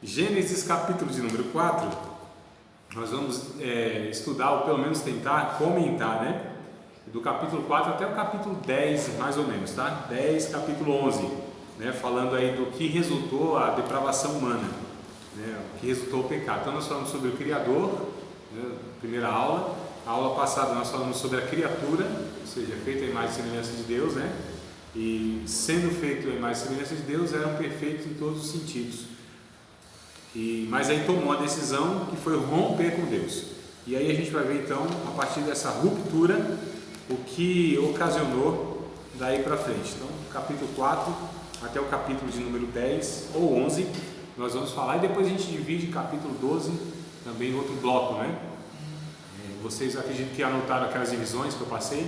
Gênesis capítulo de número 4, nós vamos estudar, ou pelo menos tentar comentar, né? Do capítulo 4 até o capítulo 10, mais ou menos, tá? 10, capítulo 11, né? Falando aí do que resultou a depravação humana, né? O que resultou o pecado. Então nós falamos sobre o Criador, né? Primeira aula. A aula passada nós falamos sobre a criatura, ou seja, feita a imagem e semelhança de Deus, né? E sendo feito a imagem e semelhança de Deus, eram perfeitos em todos os sentidos. Mas aí tomou a decisão que foi romper com Deus. E aí a gente vai ver então, a partir dessa ruptura, o que ocasionou daí para frente. Então, capítulo 4 até o capítulo de número 10 ou 11, nós vamos falar, e depois a gente divide capítulo 12 também em outro bloco, né? Vocês acreditam que anotaram aquelas divisões que eu passei,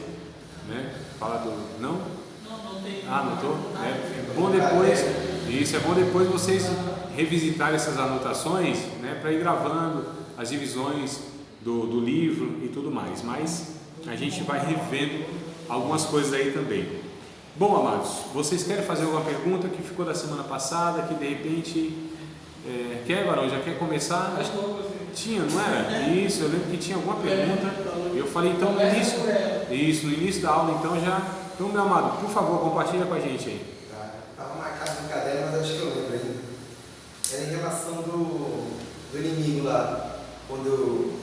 né? Fala do... Não? Não tem. Ah, anotou? É bom depois, isso é bom depois vocês revisitarem essas anotações, né? Para ir gravando as divisões do livro e tudo mais, mas a gente vai revendo algumas coisas aí também. Bom, amados, vocês querem fazer alguma pergunta que ficou da semana passada, que de repente quer, Barão, já quer começar? Acho que tinha, não era? Isso, eu lembro que tinha alguma pergunta. Eu falei então no início da aula, então já. Então, meu amado, por favor, compartilha com a gente aí. Estava marcado no caderno, mas acho que eu lembro ainda. Era em relação do inimigo lá, quando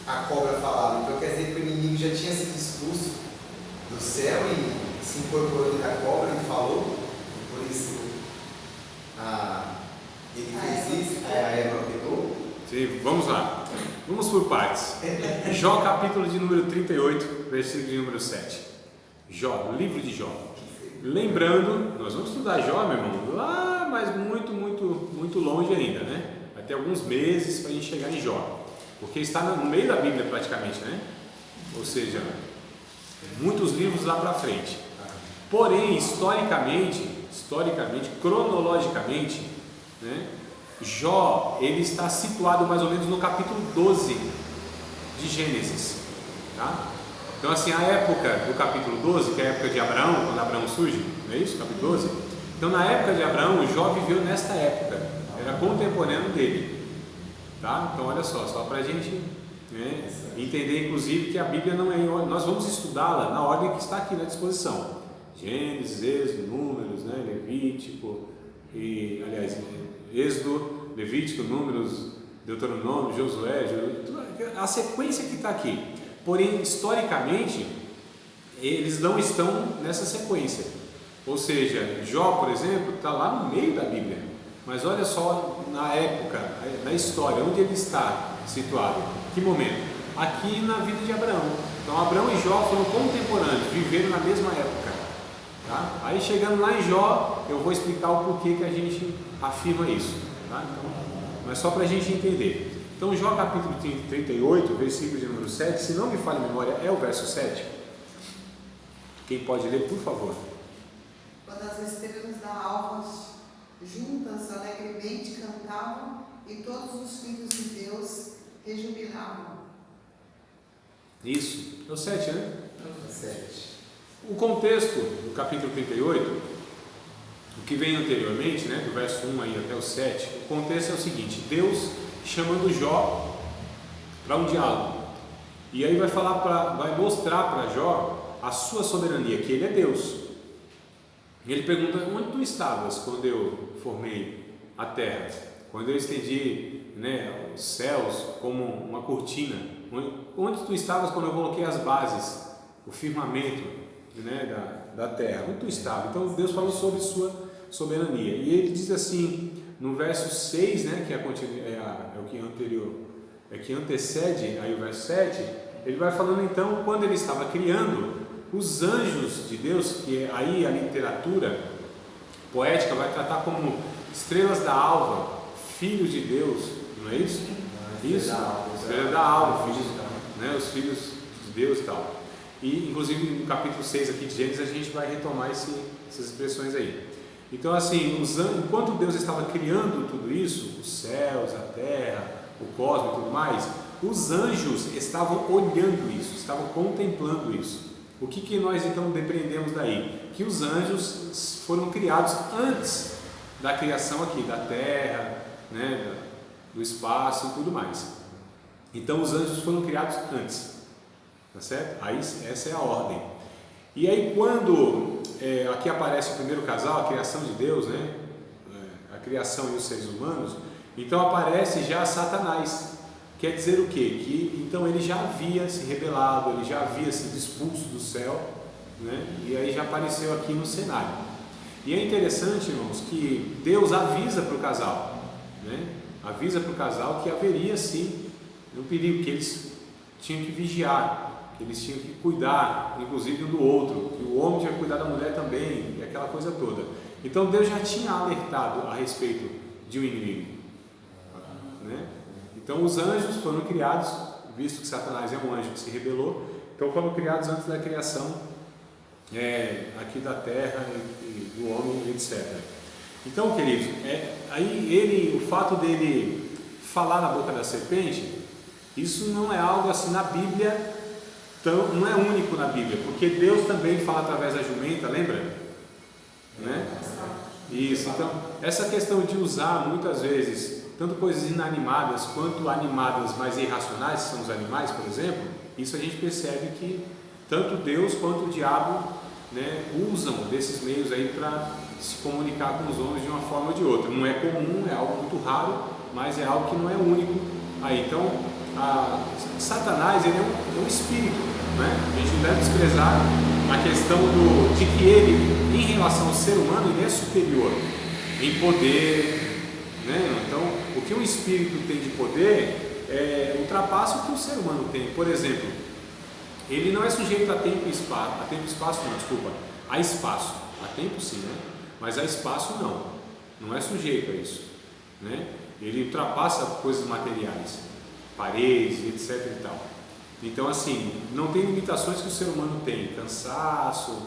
a cobra falava. Então quer dizer que o inimigo já tinha sido expulso do céu e se incorporou dentro da cobra e falou, e por isso ele fez isso, a Eva pegou. Sim, vamos lá, vamos por partes. Jó, capítulo de número 38, versículo de número 7. Jó, livro de Jó. Lembrando, nós vamos estudar Jó, meu irmão, lá, mas muito longe ainda, né? Vai ter alguns meses para a gente chegar em Jó, porque está no meio da Bíblia praticamente, né? Ou seja, muitos livros lá para frente. Porém, historicamente, cronologicamente, né? Jó, ele está situado mais ou menos no capítulo 12 de Gênesis, tá? Então assim, a época do capítulo 12, que é a época de Abraão, quando Abraão surge, não é isso? Capítulo 12? Então na época de Abraão, Jó viveu nesta época, era contemporâneo dele, tá? Então olha só para a gente, né, entender inclusive que a Bíblia não é, nós vamos estudá-la na ordem que está aqui na disposição, Gênesis, Êxodo, Números, né, Levítico, Êxodo, Levítico, Números, Deuteronômio, Josué, a sequência que está aqui. Porém, historicamente, eles não estão nessa sequência. Ou seja, Jó, por exemplo, está lá no meio da Bíblia. Mas olha só na época, na história, onde ele está situado. Que momento? Aqui na vida de Abraão. Então, Abraão e Jó foram contemporâneos, viveram na mesma época. Tá? Aí, chegando lá em Jó, eu vou explicar o porquê que a gente afirma isso. Tá? Então, mas só para a gente entender. Então, Jó capítulo 38, versículo de número 7, se não me falha a memória, é o verso 7. Quem pode ler, por favor? Quando as estrelas da alva juntas alegremente cantavam e todos os filhos de Deus rejubilavam. Isso, é o 7, né? É 7. O contexto do capítulo 38, o que vem anteriormente, né, do verso 1 aí até o 7, o contexto é o seguinte: Deus chamando Jó para um diálogo, e aí vai mostrar para Jó a sua soberania, que ele é Deus. E ele pergunta: onde tu estavas quando eu formei a terra, quando eu estendi, né, os céus como uma cortina? Onde tu estavas quando eu coloquei as bases, o firmamento, né, da terra? Onde tu estava? Então Deus falou sobre sua soberania, e ele diz assim no verso 6, né, que é o que anterior, que antecede aí o verso 7, ele vai falando então quando ele estava criando os anjos de Deus, que aí a literatura poética vai tratar como estrelas da alva, filhos de Deus, não é isso? Isso, estrela da alva, filhos, né, os filhos de Deus e tal. E inclusive no capítulo 6 aqui de Gênesis a gente vai retomar essas expressões aí. Então assim, enquanto Deus estava criando tudo isso, os céus, a terra, o cosmos e tudo mais, os anjos estavam olhando isso, estavam contemplando isso. O que nós então depreendemos daí? Que os anjos foram criados antes da criação aqui, da terra, né, do espaço e tudo mais. Então os anjos foram criados antes, tá certo? Aí essa é a ordem. E aí quando aqui aparece o primeiro casal, a criação de Deus, né, a criação e os seres humanos, então aparece já Satanás. Quer dizer o quê? Que então ele já havia se rebelado, ele já havia sido expulso do céu, né? E aí já apareceu aqui no cenário. E é interessante, irmãos, que Deus avisa para o casal, né? Avisa para o casal que haveria sim um perigo, que eles tinham que vigiar, que eles tinham que cuidar, inclusive um do outro, que o homem tinha que cuidar da mulher também, e aquela coisa toda. Então Deus já tinha alertado a respeito de um inimigo, né? Então os anjos foram criados, visto que Satanás é um anjo que se rebelou, então foram criados antes da criação aqui da terra e do homem, etc. Então, queridos, aí o fato dele falar na boca da serpente, isso não é algo assim na Bíblia, não é único na Bíblia, porque Deus também fala através da jumenta, lembra? Né? Isso, então essa questão de usar muitas vezes tanto coisas inanimadas quanto animadas, mas irracionais, que são os animais, por exemplo, isso a gente percebe que tanto Deus quanto o diabo, né, usam desses meios aí para se comunicar com os homens de uma forma ou de outra. Não é comum, é algo muito raro, mas é algo que não é único aí. Então, Satanás, ele é um espírito, né? A gente não deve desprezar a questão de que ele, em relação ao ser humano, ele é superior em poder, né? Então, o que um espírito tem de poder ultrapassa o que o ser humano tem. Por exemplo, ele não é sujeito a tempo e espaço, a espaço, a tempo sim, né? Mas a espaço não é sujeito a isso, né? Ele ultrapassa coisas materiais, paredes, etc e tal. Então, assim, não tem limitações que o ser humano tem, cansaço,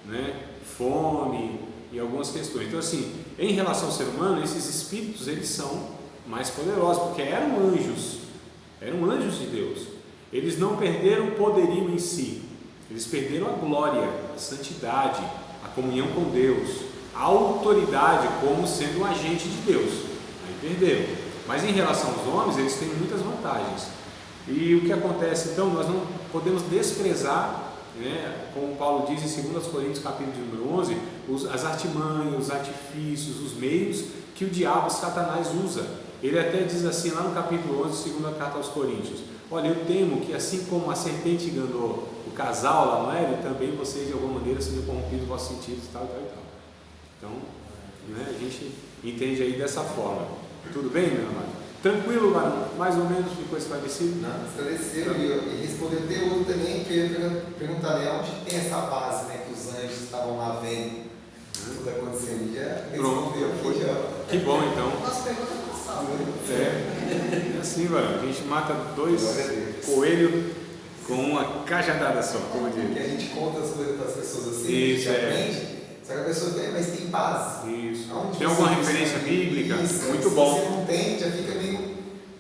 né? Fome e algumas questões. Então, assim, em relação ao ser humano, esses espíritos, eles são mais poderosos, porque eram anjos de Deus. Eles não perderam o poderio em si, eles perderam a glória, a santidade, a comunhão com Deus, a autoridade como sendo um agente de Deus. Aí perderam. Mas em relação aos homens, eles têm muitas vantagens. E o que acontece então, nós não podemos desprezar, né, como Paulo diz em 2 Coríntios capítulo número 11, as artimanhas, os artifícios, os meios que o diabo, Satanás, usa. Ele até diz assim lá no capítulo 11, segunda carta aos Coríntios: olha, eu temo que assim como a serpente enganou o casal lá no Éden, também vocês de alguma maneira sejam corrompidos os vossos sentidos e tal e tal e tal. Então, né, a gente entende aí dessa forma. Tudo bem, meu amado? Tranquilo, Varão? Mais ou menos ficou esclarecido? Não, esclareceu. E respondeu até outro também, que eu ia perguntar, né, onde tem essa base, né, que os anjos estavam lá vendo tudo acontecendo. Já respondeu aqui, já. Que bom, então. Nossa pergunta passada. É assim, Varão. A gente mata 2 coelhos com uma cajadada só, como diz. Porque a gente conta as coisas para as pessoas assim, isso, a gente aprende, só que a pessoa tem, mas tem base. Isso. Aonde tem alguma referência bíblica? Isso, muito se bom. Se você não tem, já fica meio,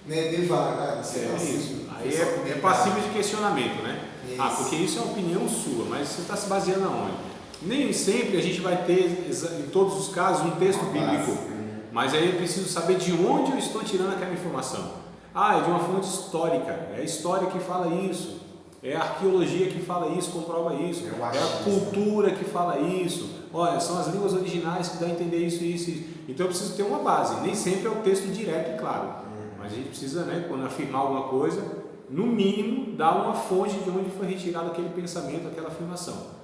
né, meio vago. Isso. Aí é passível de questionamento, né? Isso. Porque isso é uma opinião sua, mas você está se baseando aonde? Nem sempre a gente vai ter, em todos os casos, um texto bíblico, mas aí eu preciso saber de onde eu estou tirando aquela informação. É de uma fonte histórica, é a história que fala isso, é a arqueologia que fala isso, comprova isso, é a cultura que fala isso, olha, são as línguas originais que dá a entender isso e isso. Então eu preciso ter uma base, nem sempre é o texto direto e claro, mas a gente precisa, né, quando afirmar alguma coisa, no mínimo, dar uma fonte de onde foi retirado aquele pensamento, aquela afirmação.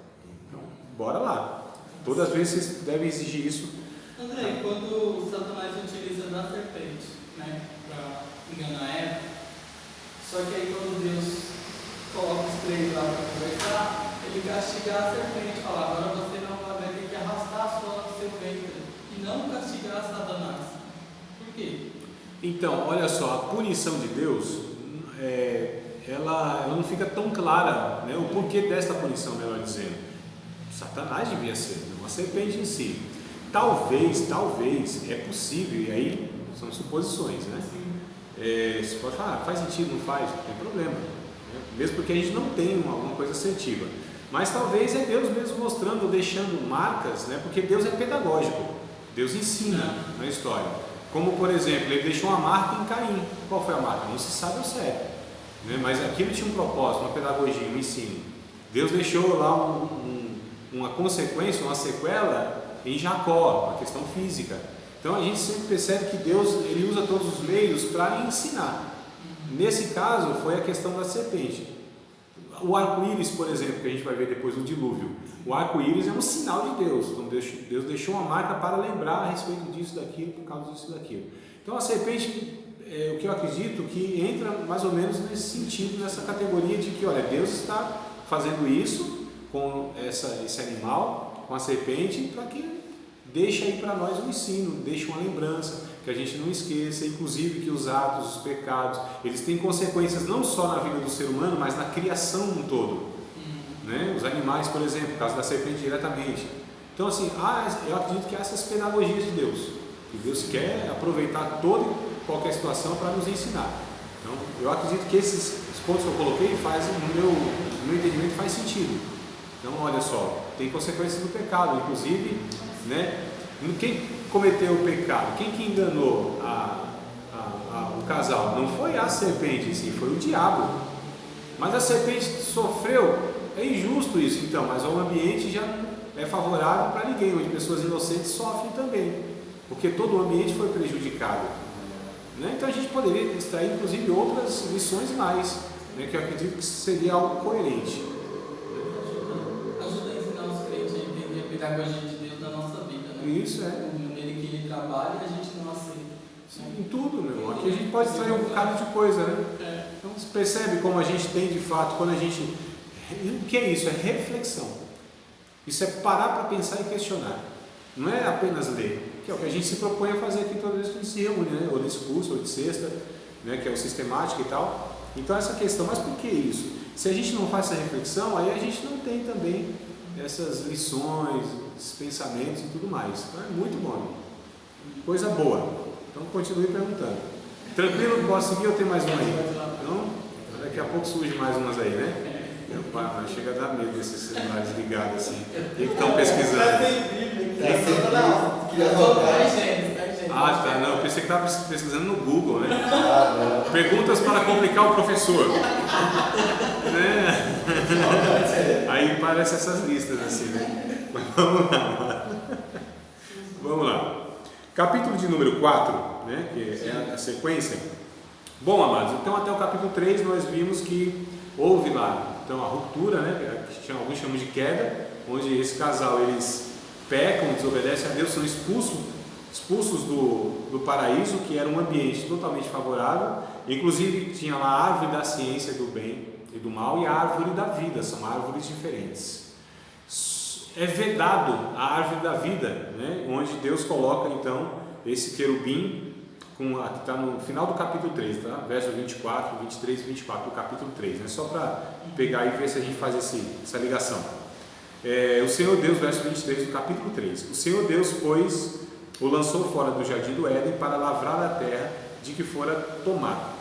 Então, bora lá. Todas as vezes vocês devem exigir isso. André, quando Satanás utiliza da serpente, né, para enganar Eva, só que aí quando Deus coloca os 3 lá para conversar, ele castiga a serpente, fala: agora você não vai ter que arrastar seu ventre e não castigar Satanás. Por quê? Então, olha só, a punição de Deus, ela não fica tão clara, né, o porquê desta punição, melhor dizendo. Satanás devia ser, não a serpente em si. Talvez, é possível, e aí são suposições, né? Você pode falar, faz sentido, não faz, não tem problema, né? Mesmo porque a gente não tem alguma coisa assertiva. Mas talvez é Deus mesmo mostrando, deixando marcas, né? Porque Deus é pedagógico, Deus ensina na história. Como, por exemplo, ele deixou uma marca em Caim. Qual foi a marca? Não se sabe ao certo, né? Mas aquilo tinha um propósito, uma pedagogia, um ensino. Deus deixou lá uma consequência, uma sequela em Jacó, uma questão física. Então a gente sempre percebe que Deus ele usa todos os meios para ensinar. Nesse caso foi a questão da serpente. O arco-íris, por exemplo, que a gente vai ver depois no dilúvio. O arco-íris é um sinal de Deus. Então Deus deixou uma marca para lembrar a respeito disso, daquilo, por causa disso e daquilo. Então a serpente, o que eu acredito que entra mais ou menos nesse sentido, nessa categoria de que, olha, Deus está fazendo isso com esse animal, com a serpente, para que deixe aí para nós um ensino, deixe uma lembrança, que a gente não esqueça, inclusive que os atos, os pecados, eles têm consequências não só na vida do ser humano, mas na criação no todo, né? Os animais, por exemplo, no caso da serpente diretamente. Então assim, eu acredito que há essas pedagogias de Deus, que Deus quer aproveitar toda e qualquer situação para nos ensinar. Então eu acredito que esses pontos que eu coloquei fazem, no meu entendimento, faz sentido. Então olha só, tem consequências do pecado, inclusive, né? Quem cometeu o pecado, quem que enganou o casal? Não foi a serpente em si, foi o diabo. Mas a serpente sofreu, é injusto isso então, mas o ambiente já é favorável para ninguém, onde pessoas inocentes sofrem também, porque todo o ambiente foi prejudicado, né? Então a gente poderia extrair inclusive outras lições mais, né, que eu acredito que seria algo coerente. Ajuda a ensinar os crentes a entender a pedagogia de Deus na nossa vida, né? Isso é. A maneira que ele trabalha, a gente não aceita. Em tudo, meu irmão. Aqui a gente pode extrair um bocado de coisa, né? Então você percebe como a gente tem de fato, quando a gente. O que é isso? É reflexão. Isso é parar para pensar e questionar. Não é apenas ler, que é o que a gente se propõe a fazer aqui toda vez que a gente se reúne, né? Ou nesse curso, ou de sexta, né? Que é o sistemático e tal. Então essa questão, mas por que isso? Se a gente não faz essa reflexão, aí a gente não tem também essas lições, esses pensamentos e tudo mais. Então é muito bom. Coisa boa. Então continue perguntando. Tranquilo? Posso seguir ou tem mais uma aí? Então, daqui a pouco surge mais umas aí, né? Meu pai, mas chega a dar medo desses celulares ligados assim. O que estão pesquisando? Ah, tá, não, eu pensei que estava pesquisando no Google, né? Perguntas para complicar o professor. Né? Aí parece essas listas assim, né? Mas vamos lá. Vamos lá. Capítulo de número 4, né? Que é a sequência. Bom, amados, então até o capítulo 3 nós vimos que houve lá então a ruptura, né? Que alguns chamam de queda, onde esse casal eles pecam, desobedecem a Deus, são expulsos do paraíso, que era um ambiente totalmente favorável. Inclusive tinha lá a árvore da ciência do bem e do mal e a árvore da vida, são árvores diferentes. É vedado a árvore da vida, né? Onde Deus coloca então esse querubim, que está no final do capítulo 3, tá? Versos 24, 23 e 24 do capítulo 3, né? Só para pegar e ver se a gente faz essa ligação. O Senhor Deus, verso 23 do capítulo 3: o Senhor Deus, pois, o lançou fora do jardim do Éden para lavrar a terra de que fora tomado.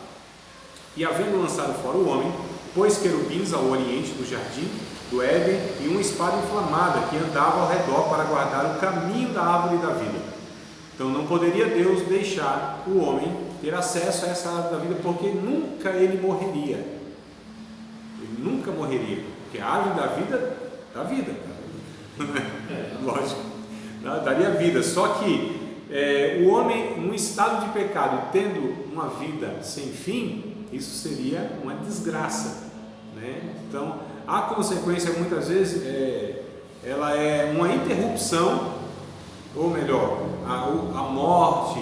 E havendo lançado fora o homem, pôs querubins ao oriente do jardim do Éden e uma espada inflamada que andava ao redor para guardar o caminho da árvore da vida. Então não poderia Deus deixar o homem ter acesso a essa árvore da vida, porque nunca ele morreria. Ele nunca morreria, porque a árvore da vida dá vida. Lógico, daria vida. Só que o homem, num estado de pecado, tendo uma vida sem fim, isso seria uma desgraça, né? Então a consequência muitas vezes ela é uma interrupção, ou melhor, a morte,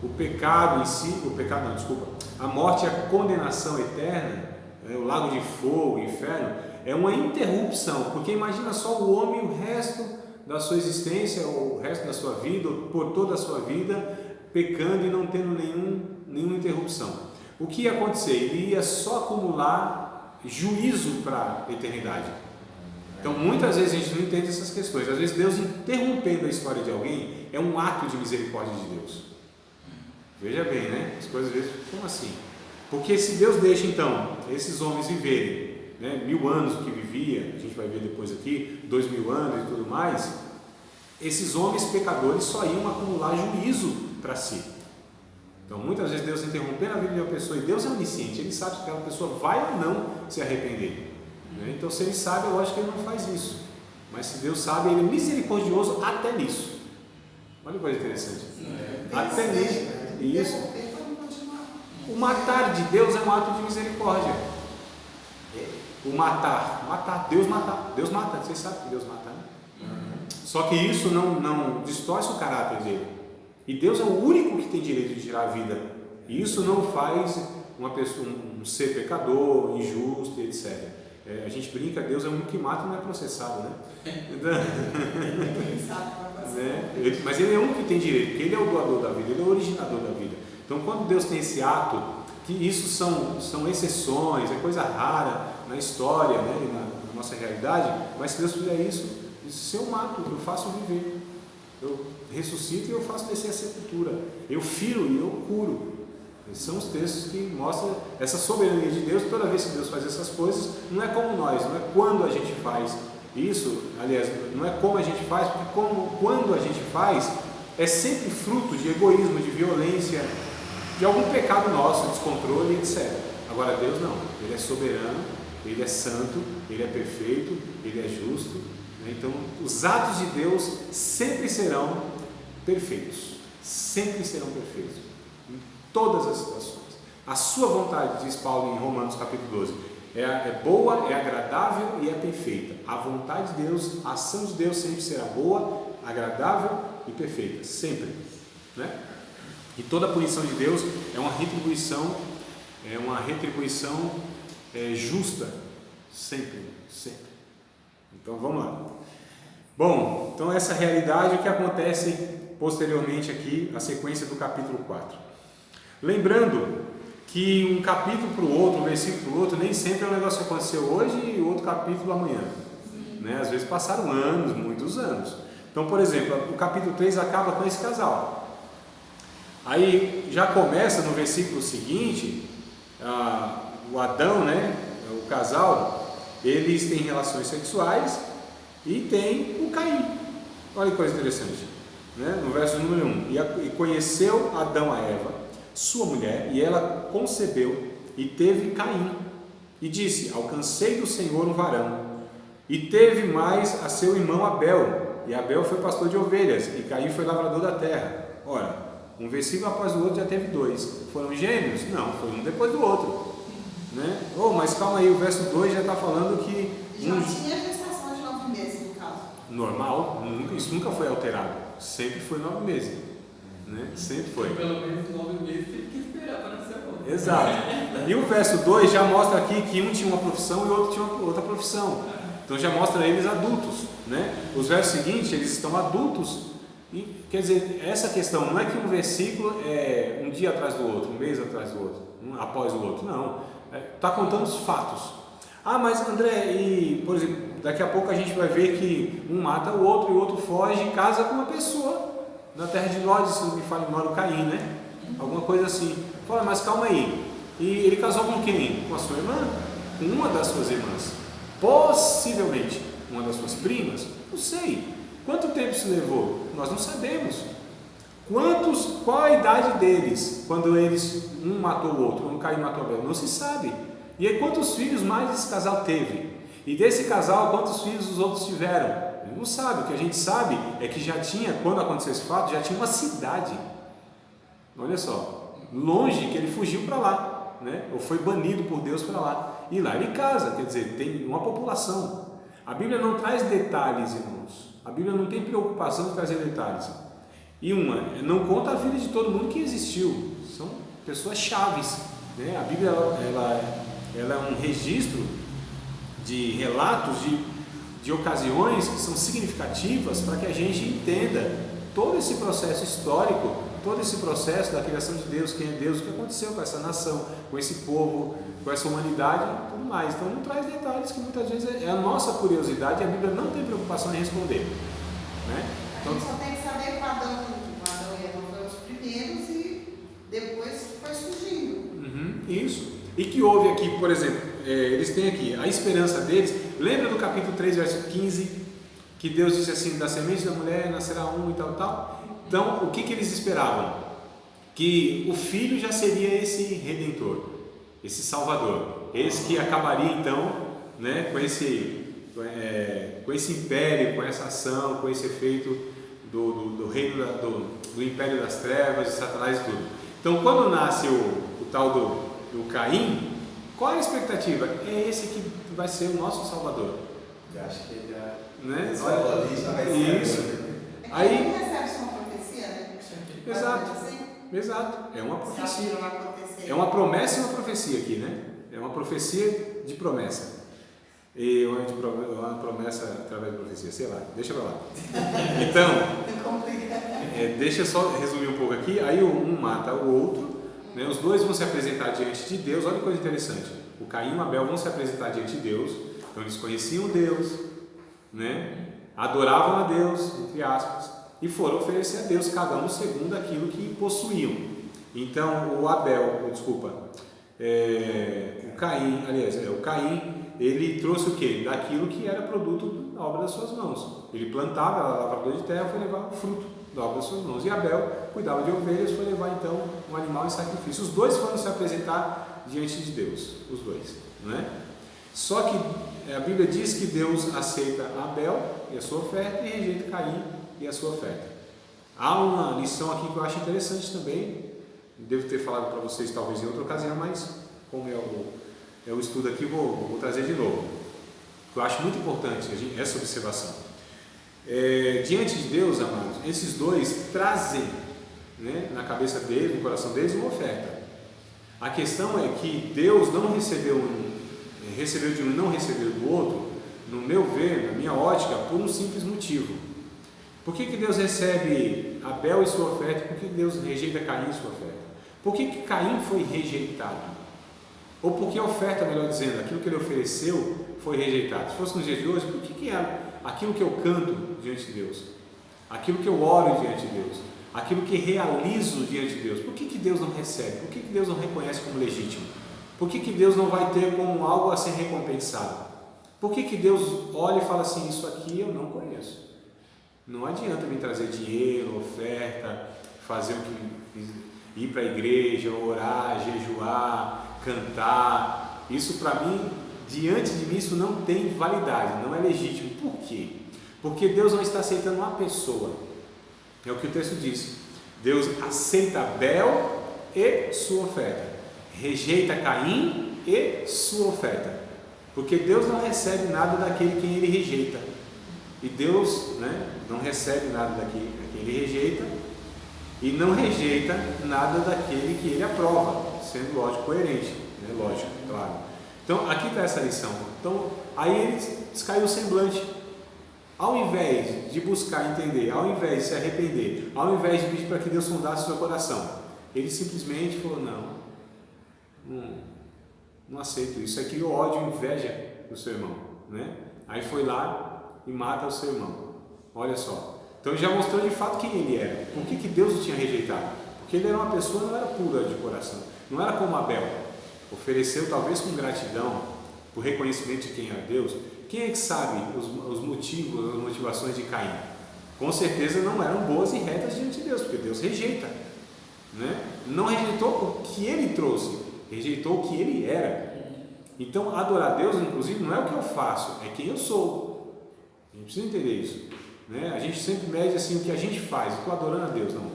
o pecado em si, a morte e a condenação eterna, o lago de fogo, o inferno, é uma interrupção, porque imagina só o homem o resto da sua existência, ou o resto da sua vida, por toda a sua vida, pecando e não tendo nenhuma interrupção. O que ia acontecer? Ele ia só acumular juízo para a eternidade. Então muitas vezes a gente não entende essas questões. Às vezes Deus interrompendo a história de alguém é um ato de misericórdia de Deus. Veja bem, né? As coisas às vezes como assim? Porque se Deus deixa então esses homens viverem, né, 1000 anos o que vivia, a gente vai ver depois aqui, 2000 anos e tudo mais, esses homens pecadores só iam acumular juízo para si. Então, muitas vezes Deus interrompendo a vida de uma pessoa, e Deus é onisciente, Ele sabe se aquela pessoa vai ou não se arrepender. Né? Então, se Ele sabe, é lógico que Ele não faz isso. Mas se Deus sabe, Ele é misericordioso até nisso. Olha que coisa interessante. Até nisso. Isso. O matar de Deus é um ato de misericórdia. O matar. Deus mata. Vocês sabem que Deus mata, né? Só que isso não distorce o caráter dele. E Deus é o único que tem direito de tirar a vida. E isso não faz uma pessoa, um ser pecador, injusto, etc. A gente brinca, Deus é o único que mata e não é processado, né? Mas Ele é o único que tem direito, porque Ele é o doador da vida, Ele é o originador da vida. Então, quando Deus tem esse ato, que isso são exceções, é coisa rara na história, né, na nossa realidade, mas se Deus fizer isso, se eu mato, eu faço viver, eu ressuscito e eu faço descer a sepultura, eu firo e eu curo. Esses são os textos que mostram essa soberania de Deus. Toda vez que Deus faz essas coisas, não é como nós, não é quando a gente faz isso, aliás, não é como a gente faz, porque quando a gente faz, é sempre fruto de egoísmo, de violência, de algum pecado nosso, descontrole, etc. Agora Deus não, Ele é soberano, Ele é santo, Ele é perfeito, Ele é justo, né? Então os atos de Deus sempre serão perfeitos, em todas as situações. A sua vontade, diz Paulo em Romanos capítulo 12, é boa, é agradável e é perfeita. A vontade de Deus, a ação de Deus sempre será boa, agradável e perfeita, sempre, né? E toda a punição de Deus é uma retribuição justa, sempre. Então vamos lá. Bom, então essa realidade é o que acontece posteriormente aqui, a sequência do capítulo 4. Lembrando que um capítulo para o outro, um versículo para o outro, nem sempre é um negócio que aconteceu hoje e outro capítulo amanhã. Né? Às vezes passaram anos, muitos anos. Então, por exemplo, o capítulo 3 acaba com esse casal. Aí já começa no versículo seguinte, o Adão, né, o casal, eles têm relações sexuais e tem o Caim. Olha que coisa interessante, né? No verso número 1, e conheceu Adão a Eva, sua mulher, e ela concebeu e teve Caim, e disse, alcancei do Senhor um varão, e teve mais a seu irmão Abel, e Abel foi pastor de ovelhas, e Caim foi lavrador da terra. Ora, um versículo após o outro já teve dois. Foram gêmeos? Não, foi um depois do outro, né? Mas calma aí, o verso 2 já está falando que já tinha gestação de 9 meses no caso. Normal, isso nunca foi alterado, sempre foi 9 meses, né? Sempre foi. Pelo menos 9 meses tem que esperar para nascer outro. Exato. E o verso 2 já mostra aqui que um tinha uma profissão e o outro tinha outra profissão. Então já mostra eles adultos, né? Os versos seguintes, eles estão adultos. E, quer dizer, essa questão não é que um versículo é um dia atrás do outro, um mês atrás do outro, um após o outro, não. Está contando os fatos. Mas André, e por exemplo, daqui a pouco a gente vai ver que um mata o outro e o outro foge e casa com uma pessoa na terra de Nod, se não me falha o Caim, né? Alguma coisa assim. Fala, mas calma aí. E ele casou com quem? Com a sua irmã? Com uma das suas irmãs? Possivelmente uma das suas primas? Não sei. Quanto tempo isso levou? Nós não sabemos. Qual a idade deles quando um matou o outro, quando Caim matou Abel? Não se sabe. E aí quantos filhos mais esse casal teve? E desse casal, quantos filhos os outros tiveram? Ele não sabe. O que a gente sabe é que já tinha, quando aconteceu esse fato, já tinha uma cidade. Olha só, longe, que ele fugiu para lá, né? Ou foi banido por Deus para lá. E lá ele casa, quer dizer, tem uma população. A Bíblia não traz detalhes, irmãos. A Bíblia não tem preocupação de trazer detalhes. E não conta a vida de todo mundo que existiu. São pessoas chaves, né? A Bíblia ela é um registro de relatos de ocasiões que são significativas para que a gente entenda todo esse processo histórico, todo esse processo da criação de Deus, quem é Deus, o que aconteceu com essa nação, com esse povo, com essa humanidade e tudo mais. Então não traz detalhes que muitas vezes é a nossa curiosidade e a Bíblia não tem preocupação em responder, né? A gente só tem que saber que Adão e Eva foram os primeiros e depois foi surgindo. Isso. E que houve aqui, por exemplo, eles têm aqui a esperança deles. Lembra do capítulo 3, verso 15, que Deus disse assim, da semente da mulher nascerá um e tal, tal? Então, o que eles esperavam? que o Filho já seria esse Redentor, esse Salvador, esse que acabaria então, né, com esse império, com essa ação, com esse efeito do reino do império das trevas, de Satanás e tudo. Então, quando nasce o tal do Caim, qual é a expectativa? É esse que vai ser o nosso Salvador. Eu acho que já. Né? Isso. Aí, não recebe só uma profecia, né? Exato. É uma profecia. Uma profecia. É uma promessa e uma profecia aqui, né? É uma profecia de promessa. E uma promessa através de profecia, sei lá, deixa pra lá. Então, deixa eu só resumir um pouco aqui. Aí um mata o outro, né? Os dois vão se apresentar diante de Deus. Olha que coisa interessante. O Caim e o Abel vão se apresentar diante de Deus. Então eles conheciam Deus, né? Adoravam a Deus, entre aspas, e foram oferecer a Deus, cada um segundo aquilo que possuíam. Então o Caim, ele trouxe o quê? Daquilo que era produto da obra das suas mãos. Ele plantava, era lavrador de terra, foi levar o fruto da obra das suas mãos. E Abel cuidava de ovelhas, foi levar então um animal em sacrifício. Os dois foram se apresentar diante de Deus, os dois, não é? Só que a Bíblia diz que Deus aceita Abel e a sua oferta e rejeita Caim e a sua oferta. Há uma lição aqui que eu acho interessante também, devo ter falado para vocês talvez em outra ocasião, mas como é o estudo aqui, vou trazer de novo. Eu acho muito importante essa observação. Diante de Deus, amados, esses dois trazem, né, na cabeça deles, no coração deles, uma oferta. A questão é que Deus não recebeu de um e não recebeu do outro, no meu ver, na minha ótica, por um simples motivo. Por que Deus recebe Abel e sua oferta? Por que Deus rejeita Caim e sua oferta? Por que Caim foi rejeitado? Ou por que a oferta, melhor dizendo, aquilo que ele ofereceu foi rejeitado? Se fosse nos dias de hoje, por que aquilo que eu canto diante de Deus, aquilo que eu oro diante de Deus, aquilo que realizo diante de Deus, por que Deus não recebe? Por que Deus não reconhece como legítimo? Por que Deus não vai ter como algo a ser recompensado? Por que Deus olha e fala assim, isso aqui eu não conheço? Não adianta me trazer dinheiro, oferta, fazer ir para a igreja, orar, jejuar, cantar. Isso para mim, diante de mim, isso não tem validade, não é legítimo. Por quê? Porque Deus não está aceitando uma pessoa. É o que o texto diz. Deus aceita Abel e sua oferta. Rejeita Caim e sua oferta, porque Deus não recebe nada daquele que ele rejeita, e Deus, né, não recebe nada daquele que ele rejeita, e não rejeita nada daquele que ele aprova, sendo lógico, coerente, né, lógico, claro. Então aqui está essa lição. Então aí ele descaiu o semblante, ao invés de buscar entender, ao invés de se arrepender, ao invés de pedir para que Deus sondasse o seu coração, ele simplesmente falou, não aceito isso. Aí criou ódio e inveja do seu irmão, né? Aí foi lá e mata o seu irmão. Olha só. Então já mostrou de fato quem ele era. Por que Deus o tinha rejeitado? Porque ele era uma pessoa, não era pura de coração. Não era como Abel. Ofereceu talvez com gratidão, por reconhecimento de quem era Deus. Quem é que sabe os motivos, as motivações de Caim? Com certeza não eram boas e retas diante de Deus, porque Deus rejeita, né? Não rejeitou o que ele trouxe, rejeitou o que ele era. Então adorar a Deus, inclusive, não é o que eu faço, é quem eu sou. A gente precisa entender isso, né? A gente sempre mede assim o que a gente faz. Estou adorando a Deus, não.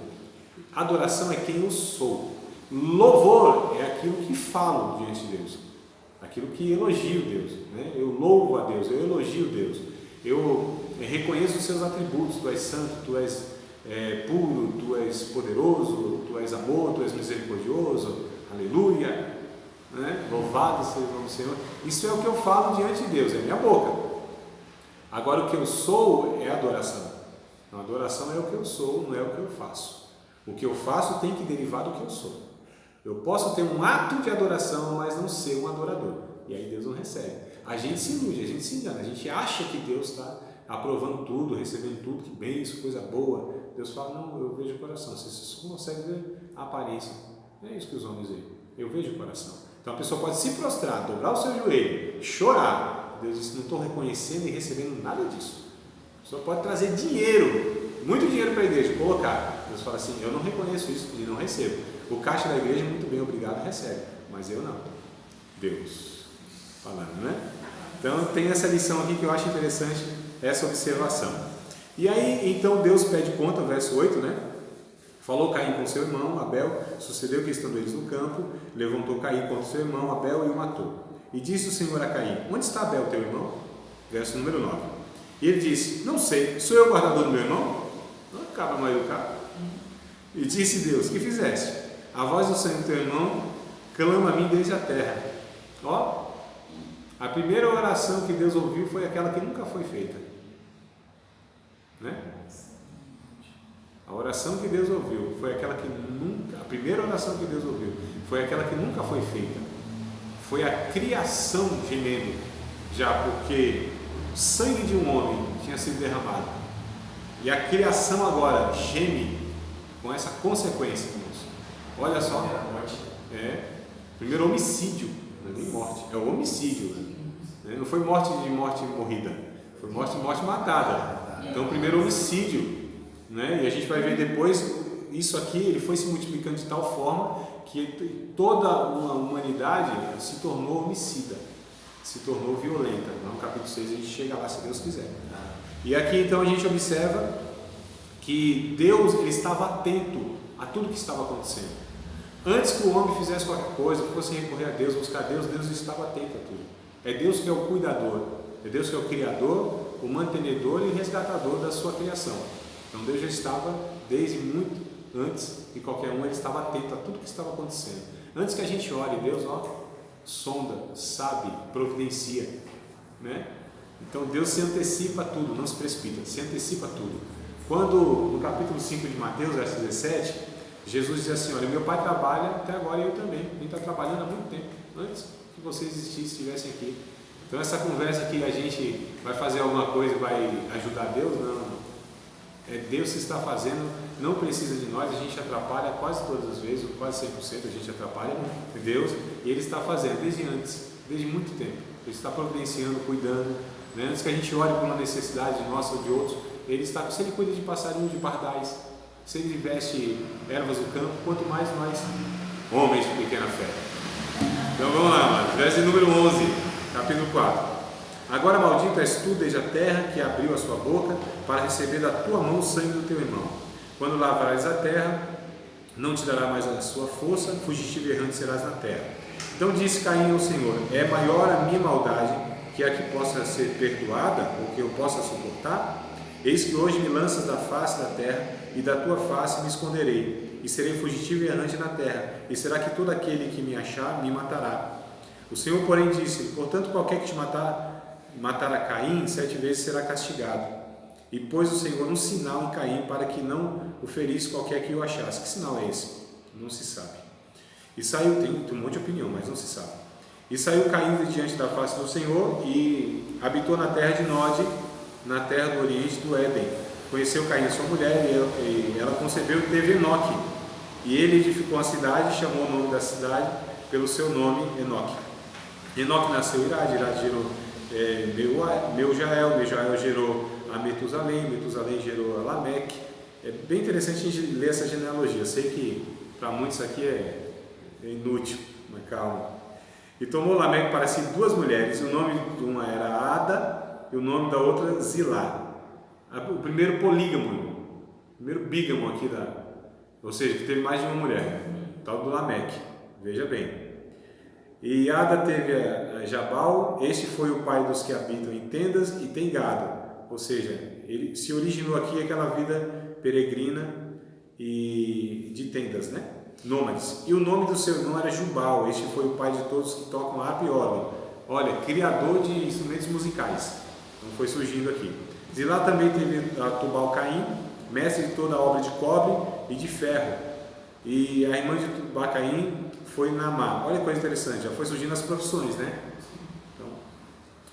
Adoração é quem eu sou. Louvor é aquilo que falo diante de Deus, aquilo que elogio Deus, né? Eu louvo a Deus, eu elogio Deus, eu reconheço os seus atributos. Tu és santo, tu és puro, tu és poderoso, tu és amor, tu és misericordioso, aleluia, né? Louvado seja o nome do Senhor. Isso é o que eu falo diante de Deus, é minha boca. Agora o que eu sou é adoração. Então, adoração é o que eu sou, não é o que eu faço. O que eu faço tem que derivar do que eu sou. Eu posso ter um ato de adoração, mas não ser um adorador, e aí Deus não recebe. A gente se ilude, a gente se engana, a gente acha que Deus está aprovando tudo, recebendo tudo, que bem, isso, coisa boa. Deus fala, não, eu vejo o coração. Você só consegue ver a aparência. É isso que os homens veem. Eu vejo o coração. Então a pessoa pode se prostrar, dobrar o seu joelho, chorar. Deus disse, não estou reconhecendo e recebendo nada disso. A pessoa pode trazer dinheiro, muito dinheiro para a igreja, colocar. Deus fala assim, eu não reconheço isso e não recebo. O caixa da igreja, muito bem, obrigado, recebe, mas eu não. Deus falando, né? Então tem essa lição aqui que eu acho interessante, essa observação. E aí, então Deus pede conta, verso 8, né? Falou Caim com seu irmão Abel, sucedeu que estando eles no campo, levantou Caim contra seu irmão Abel e o matou. E disse o Senhor a Caim, onde está Abel teu irmão? Verso número 9. E ele disse, não sei, sou eu o guardador do meu irmão? Não acaba mais educado. E disse Deus, que fizeste? A voz do sangue do teu irmão clama a mim desde a terra. Ó, a primeira oração que Deus ouviu foi aquela que nunca foi feita, né? A oração que Deus ouviu foi aquela que nunca, a primeira oração que Deus ouviu foi aquela que nunca foi feita. Foi a criação gemendo, já porque o sangue de um homem tinha sido derramado. E a criação agora geme com essa consequência, irmãos. Olha só, primeiro homicídio, não é nem morte, é o homicídio, né? Não foi morte morrida, foi morte matada. Então, primeiro homicídio. Né? E a gente vai ver depois, isso aqui ele foi se multiplicando de tal forma que toda uma humanidade se tornou homicida, se tornou violenta. No capítulo 6 a gente chega lá, se Deus quiser. E aqui então a gente observa que Deus ele estava atento a tudo que estava acontecendo. Antes que o homem fizesse qualquer coisa, fosse recorrer a Deus, buscar Deus, Deus estava atento a tudo. É Deus que é o cuidador, é Deus que é o criador, o mantenedor e resgatador da sua criação. Então Deus já estava, desde muito antes de qualquer um, Ele estava atento a tudo que estava acontecendo. Antes que a gente ore, Deus sonda, sabe, providencia, né? Então Deus se antecipa a tudo, não se precipita, se antecipa a tudo. Quando no capítulo 5 de Mateus, verso 17, Jesus diz assim, olha, meu pai trabalha até agora e eu também, ele está trabalhando há muito tempo, antes que vocês estivessem aqui. Então essa conversa que a gente vai fazer alguma coisa e vai ajudar Deus, não. É Deus que está fazendo, não precisa de nós, a gente atrapalha quase todas as vezes, ou quase 100% a gente atrapalha Deus, e Ele está fazendo desde antes, desde muito tempo. Ele está providenciando, cuidando, né? Antes que a gente olhe para uma necessidade nossa ou de outros, Ele está, se Ele cuida de passarinho, de pardais, se Ele veste ervas do campo, quanto mais nós, homens de pequena fé. Então vamos lá, mano. Verso número 11, capítulo 4. Agora maldito és tu desde a terra que abriu a sua boca para receber da tua mão o sangue do teu irmão. Quando lavrares a terra, não te dará mais a sua força, fugitivo e errante serás na terra. Então disse Caim ao Senhor, é maior a minha maldade que a que possa ser perdoada, ou que eu possa suportar? Eis que hoje me lanças da face da terra, e da tua face me esconderei, e serei fugitivo e errante na terra, e será que todo aquele que me achar me matará? O Senhor, porém, disse, portanto, qualquer que te matar a Caim, 7 vezes será castigado. E pôs o Senhor um sinal em Caim para que não o ferisse qualquer que o achasse. Que sinal é esse? Não se sabe. E saiu, tem um monte de opinião, mas não se sabe. E saiu Caim de diante da face do Senhor e habitou na terra de Nod, na terra do oriente do Éden. Conheceu Caim a sua mulher e ela concebeu e teve Enoque. E ele edificou a cidade e chamou o nome da cidade pelo seu nome, Enoque. Enoque nasceu Irade, Irade gerou Meujael gerou a Metusalém gerou a Lameque. É bem interessante a gente ler essa genealogia. Eu sei que para muitos aqui é inútil, mas calma. E tomou Lameque para si 2 mulheres, o nome de uma era Ada e o nome da outra Zilá. O primeiro polígamo, o primeiro bígamo aqui, ou seja, que teve mais de uma mulher, tal do Lameque, veja bem. E Ada teve a Jabal, este foi o pai dos que habitam em tendas e tem gado, ou seja, ele se originou aqui aquela vida peregrina e de tendas, né? Nômades. E o nome do seu irmão era Jubal, este foi o pai de todos que tocam harpa e órgão. Olha, criador de instrumentos musicais, então foi surgindo aqui. Zilá também teve a Tubal Caim, mestre de toda a obra de cobre e de ferro. E a irmã de Tubal Caim foi Naamá. Olha que coisa interessante, já foi surgindo as profissões, né? Então,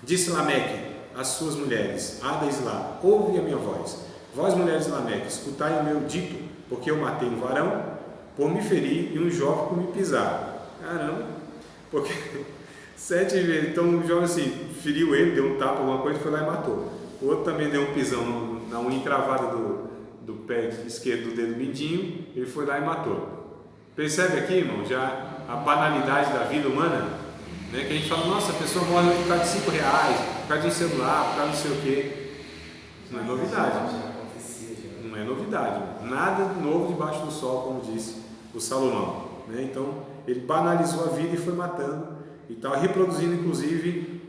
disse Lameque às suas mulheres, Ada e Zilá, ouve a minha voz. Vós, mulheres de Lameque, escutai o meu dito, porque eu matei um varão por me ferir e um jovem por me pisar. Caramba, porque 7 vezes, então um jovem assim, feriu ele, deu um tapa, alguma coisa, foi lá e matou. O outro também deu um pisão na unha encravada do pé esquerdo do dedo mindinho, ele foi lá e matou. Percebe aqui, irmão, já a banalidade da vida humana, né? Que a gente fala, nossa, a pessoa morre por causa de R$5, por causa de um celular, por causa de não sei o quê. Não é novidade. Não é novidade. Nada novo debaixo do sol, como disse o Salomão, né? Então, ele banalizou a vida e foi matando e estava reproduzindo, inclusive,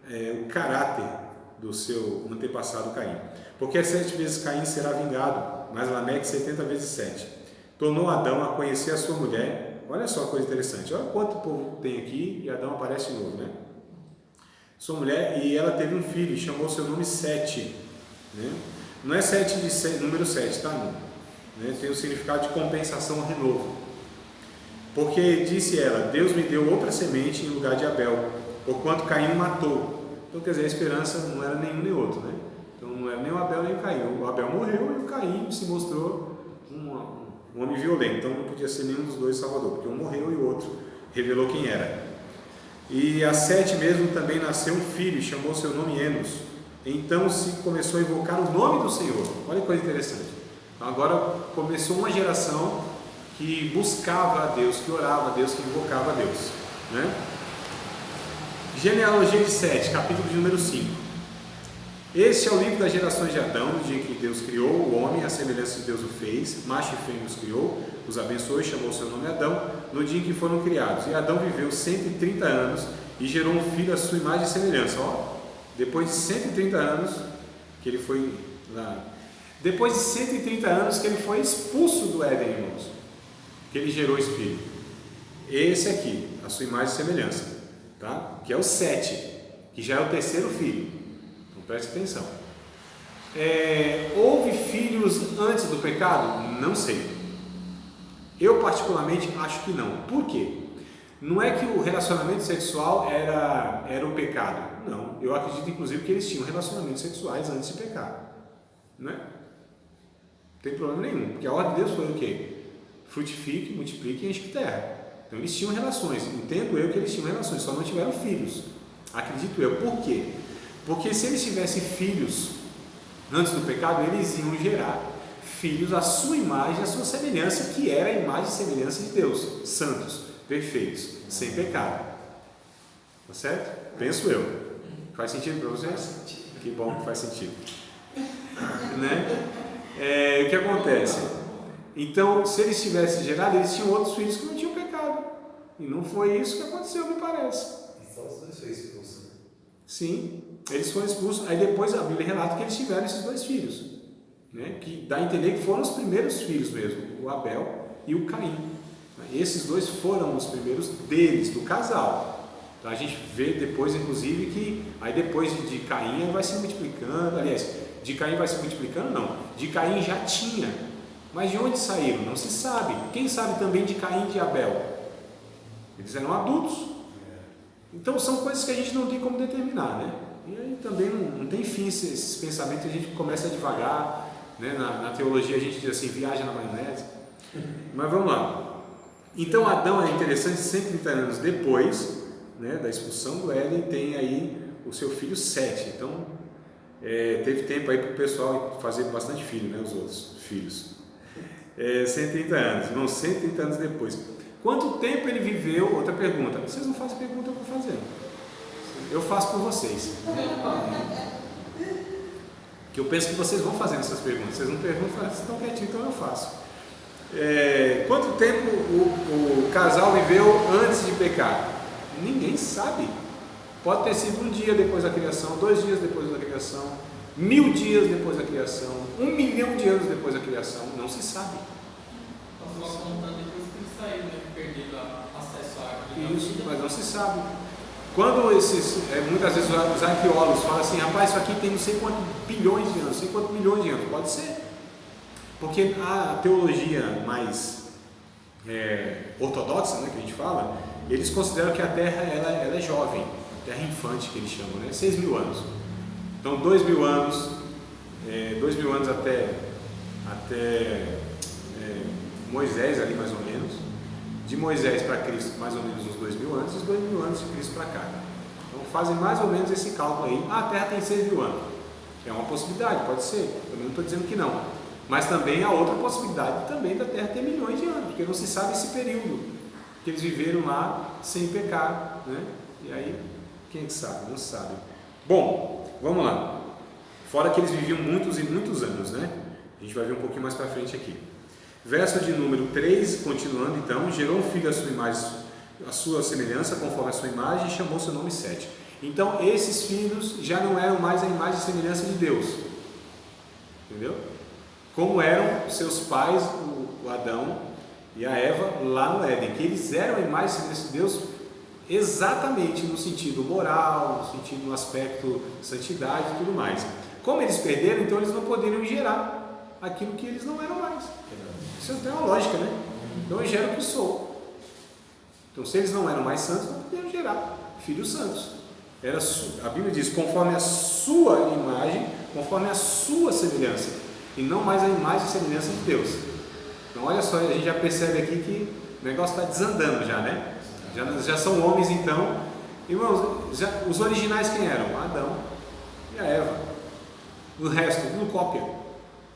o caráter do seu antepassado Caim. Porque 7 vezes Caim será vingado, mas Lameque 70 vezes 7. Tornou Adão a conhecer a sua mulher. Olha só a coisa interessante. Olha quanto povo tem aqui e Adão aparece de novo, né? Sua mulher, e ela teve um filho e chamou seu nome Sete, né? Não é 7 de número 7, tá? Né? Tem o significado de compensação ou renovo. Porque disse ela, Deus me deu outra semente em lugar de Abel, porquanto Caim o matou. Então, quer dizer, a esperança não era nenhum nem outro, né? Então, não era nem o Abel nem o Caim. O Abel morreu e o Caim se mostrou um homem violento. Então, não podia ser nenhum dos dois salvador, porque um morreu e o outro revelou quem era. E a Sete mesmo também nasceu um filho, e chamou seu nome Enos. Então, se começou a invocar o nome do Senhor. Olha que coisa interessante. Então, agora começou uma geração que buscava a Deus, que orava a Deus, que invocava a Deus, né? Genealogia de Sete, capítulo de número 5. Este é o livro das gerações de Adão, no dia em que Deus criou o homem, a semelhança de Deus o fez, macho e fêmea os criou, os abençoou e chamou seu nome Adão, no dia em que foram criados. E Adão viveu 130 anos e gerou um filho à sua imagem e semelhança. Depois de 130 anos que ele foi lá, depois de 130 anos que ele foi expulso do Éden, irmãos, que ele gerou esse filho. Esse aqui, a sua imagem e semelhança, tá? Que é o 7, que já é o terceiro filho. Então preste atenção. Houve filhos antes do pecado? Não sei. Eu particularmente acho que não. Por quê? Não é que o relacionamento sexual era o pecado. Não. Eu acredito inclusive que eles tinham relacionamentos sexuais antes de pecar. Não é? Não tem problema nenhum. Porque a ordem de Deus foi o quê? Frutifique, multiplique e enche a terra. Então eles tinham relações. Entendo eu que eles tinham relações, só não tiveram filhos. Acredito eu. Por quê? Porque se eles tivessem filhos antes do pecado, eles iam gerar filhos à sua imagem, à sua semelhança, que era a imagem e semelhança de Deus, santos, perfeitos, sem pecado. Tá certo? Penso eu. Faz sentido para vocês? Que bom que faz sentido. Né? O que acontece? Então, se eles tivessem gerado, eles tinham outros filhos que não tinham pecado. E não foi isso que aconteceu, me parece. E só os dois foram expulsos. Sim, eles foram expulsos. Aí depois a Bíblia relata que eles tiveram esses 2 filhos, né? Que dá a entender que foram os primeiros filhos mesmo, o Abel e o Caim. Esses 2 foram os primeiros deles, do casal. Então a gente vê depois, inclusive, que aí depois de Caim vai se multiplicando. Aliás, de Caim vai se multiplicando, não. De Caim já tinha. Mas de onde saíram? Não se sabe. Quem sabe também de Caim e de Abel? Eles eram adultos. Então são coisas que a gente não tem como determinar, né? E aí também não tem fim esses pensamentos, a gente começa a devagar, né? Na teologia a gente diz assim, viaja na maionese. Mas vamos lá. Então Adão é interessante, 130 anos depois, né, da expulsão do Éden, tem aí o seu filho Sete. Então teve tempo aí para o pessoal fazer bastante filho, né? Os outros filhos. 130 anos, não, 130 anos depois. Quanto tempo ele viveu? Outra pergunta. Vocês não fazem pergunta, eu vou fazer. Eu faço por vocês. Que eu penso que vocês vão fazendo essas perguntas. Vocês não perguntam, vocês estão quietinhos, então eu faço. Quanto tempo o casal viveu antes de pecar? Ninguém sabe. Pode ter sido 1 dia depois da criação, 2 dias depois da criação, 1000 dias depois da criação, 1 milhão de anos depois da criação. Não se sabe. Posso contar depois que eles saíram, né? Perderam acesso à água. Isso, mas não se sabe. Quando muitas vezes os arqueólogos falam assim, rapaz, isso aqui tem não sei quantos bilhões de anos, não sei quantos milhões de anos, pode ser. Porque a teologia mais ortodoxa, né, que a gente fala, eles consideram que a Terra ela é jovem, Terra infante que eles chamam, né, 6.000 anos. Então 2.000 anos, 2.000 anos até Moisés ali mais ou menos, de Moisés para Cristo mais ou menos uns 2.000 anos, e os 2.000 anos de Cristo para cá. Então fazem mais ou menos esse cálculo aí. A Terra tem 6.000 anos. É uma possibilidade, pode ser, eu não estou dizendo que não. Mas também há outra possibilidade também da Terra ter milhões de anos, porque não se sabe esse período que eles viveram lá sem pecar, né? E aí, quem é que sabe? Não sabe. Bom, vamos lá. Fora que eles viviam muitos e muitos anos, né? A gente vai ver um pouquinho mais para frente aqui. Verso de número 3, continuando então, gerou um filho à sua imagem, à sua semelhança, conforme a sua imagem, e chamou seu nome Sete. Então, esses filhos já não eram mais a imagem e semelhança de Deus. Entendeu? Como eram seus pais, o Adão e a Eva, lá no Éden, que eles eram a imagem e semelhança de Deus exatamente no sentido moral, no sentido, no aspecto santidade e tudo mais. Como eles perderam, então eles não poderiam gerar aquilo que eles não eram mais. Isso tem uma lógica, né? Então eu gero o que sou. Então, se eles não eram mais santos, não poderiam gerar filhos santos. A Bíblia diz, conforme a sua imagem, conforme a sua semelhança, e não mais a imagem e semelhança de Deus. Então, olha só, a gente já percebe aqui que o negócio está desandando já, né? Já são homens, então. Irmãos, os originais quem eram? Adão e a Eva. O resto, tudo cópia.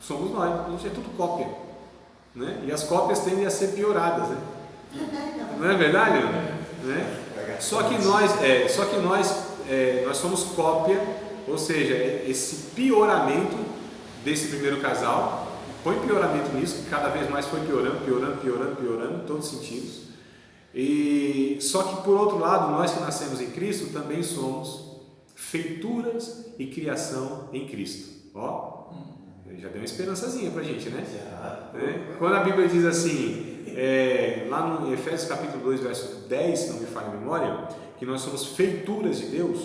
Somos nós, a gente é tudo cópia, né? E as cópias tendem a ser pioradas, né? Não é verdade? Né? Só que nós somos cópia, ou seja, esse pioramento desse primeiro casal, põe pioramento nisso, que cada vez mais foi piorando em todos os sentidos. E só que por outro lado, nós que nascemos em Cristo também somos feituras e criação em Cristo. Ó, já deu uma esperançazinha pra gente, né? Quando a Bíblia diz assim, lá no Efésios capítulo 2, verso 10, se não me falha a memória, que nós somos feituras de Deus,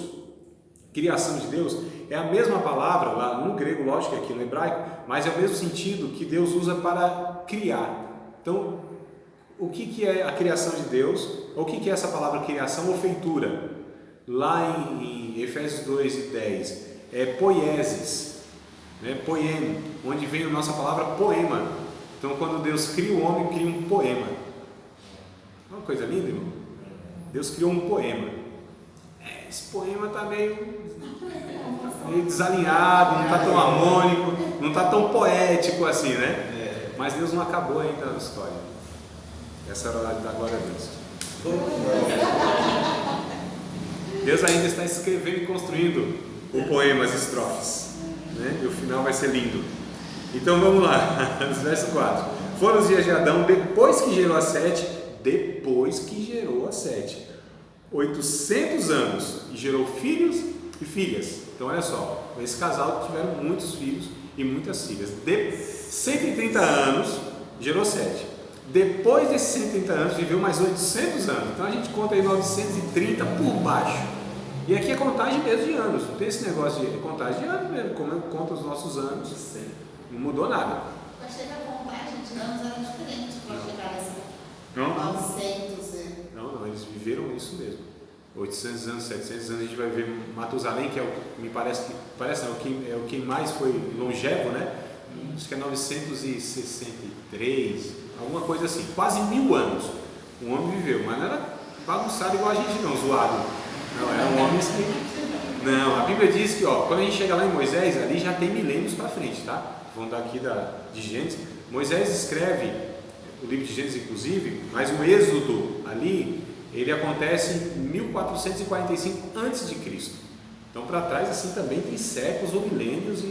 criação de Deus, é a mesma palavra lá no grego, lógico, aqui no hebraico, mas é o mesmo sentido que Deus usa para criar. Então, o que é a criação de Deus? O que é essa palavra criação ou feitura? Lá em Efésios 2 e 10, é poiesis, né? Poema, onde vem a nossa palavra poema. Então, quando Deus cria o homem, cria um poema. Uma coisa linda, irmão? Deus criou um poema. Esse poema está meio desalinhado, não está tão harmônico, não está tão poético assim, né? Mas Deus não acabou ainda a história. Essa era a hora de dar glória a Deus. Deus ainda está escrevendo e construindo o poema, as estrofes, né? E o final vai ser lindo. Então vamos lá, verso 4. Foram os dias de Adão depois que gerou a Sete, 800 anos, e gerou filhos e filhas. Então olha só, esse casal tiveram muitos filhos e muitas filhas. De 130 anos, gerou Sete. Depois desses 130 anos, viveu mais 800 anos. Então a gente conta aí 930 por baixo. E aqui é contagem mesmo de anos. Não tem esse negócio de contagem de anos mesmo. Como eu conto os nossos anos, não mudou nada. Eu achei que a contagem de anos era diferente para chegar nessa. Não? 900. Não, eles viveram isso mesmo. 800 anos, 700 anos, a gente vai ver Matusalém, que é me parece é o que mais foi longevo, né? Acho que é 963, alguma coisa assim, quase 1000 anos o homem viveu, mas não era bagunçado igual a gente não, zoado. Não, eram homens que... Não, a Bíblia diz que, quando a gente chega lá em Moisés, ali já tem milênios para frente, tá? Vão daqui de Gênesis. Moisés escreve o livro de Gênesis, inclusive, mas o Êxodo ali, ele acontece em 1445 a.C. Então, para trás, assim, também tem séculos ou milênios,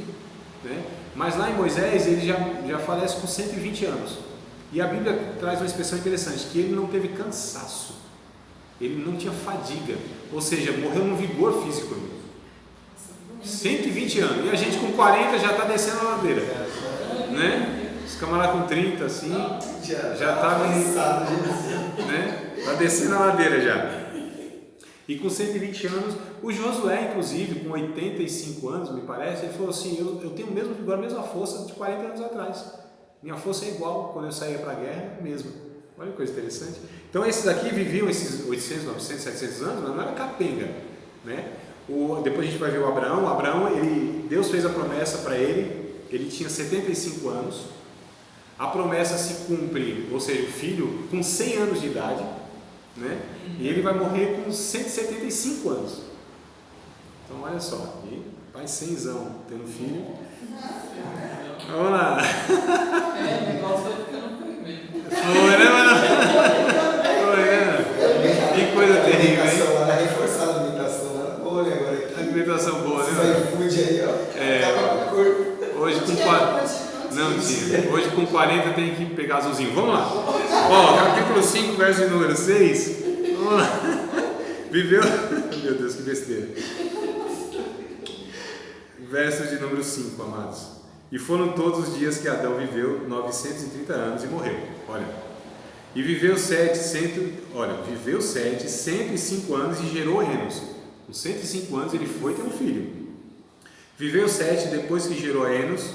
né? Mas lá em Moisés, ele já falece com 120 anos. E a Bíblia traz uma expressão interessante, que ele não teve cansaço, ele não tinha fadiga, ou seja, morreu num vigor físico. 120 anos, e a gente com 40 já está descendo a ladeira, né? Os camaradas com 30 assim, já está né? Está descendo a ladeira já. E com 120 anos, o Josué, inclusive, com 85 anos, me parece, ele falou assim, eu tenho o mesmo vigor, a mesma força de 40 anos atrás. Minha força é igual quando eu saía para a guerra, mesmo. Olha que coisa interessante. Então, esses aqui viviam esses 800, 900, 700 anos, mas não era capenga, né? Depois a gente vai ver o Abraão. Deus fez a promessa para ele, ele tinha 75 anos. A promessa se cumpre, ou seja, o filho com 100 anos de idade, né? E ele vai morrer com 175 anos. Então, olha só, e Rapaz, 100zão tendo filho. Vamos lá. O negócio vai ficando primeiro. Foi, né, mano? Foi, né? Que coisa terrível, hein? Lá reforçada a alimentação lá. Olha agora. Alimentação boa, né? Esse iFood aí, ó. Acaba com o corpo. Hoje com 40. Não tinha. Hoje com 40 tem que pegar azulzinho. Vamos lá. Ó, capítulo 5, verso de número 6. Vamos lá. Viveu. Meu Deus, que besteira. Verso de número 5, amados. E foram todos os dias que Adão viveu 930 anos e morreu. Olha. E viveu 105 anos e gerou Enos. Com 105 anos ele foi ter um filho. Viveu 7 depois que gerou Enos.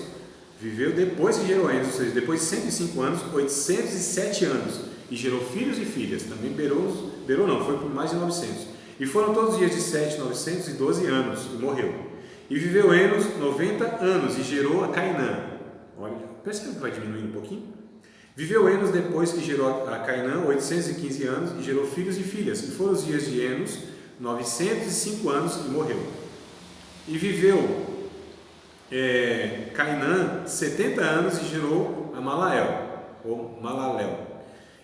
Ou seja, depois de 105 anos, 807 anos. E gerou filhos e filhas. Também foi por mais de 900. E foram todos os dias de 7, 912 anos e morreu. E viveu Enos 90 anos e gerou a Cainã. Olha, percebe que vai diminuindo um pouquinho? Viveu Enos depois que gerou a Cainã 815 anos e gerou filhos e filhas. E foram os dias de Enos 905 anos e morreu. E viveu Cainã 70 anos e gerou a Malalel.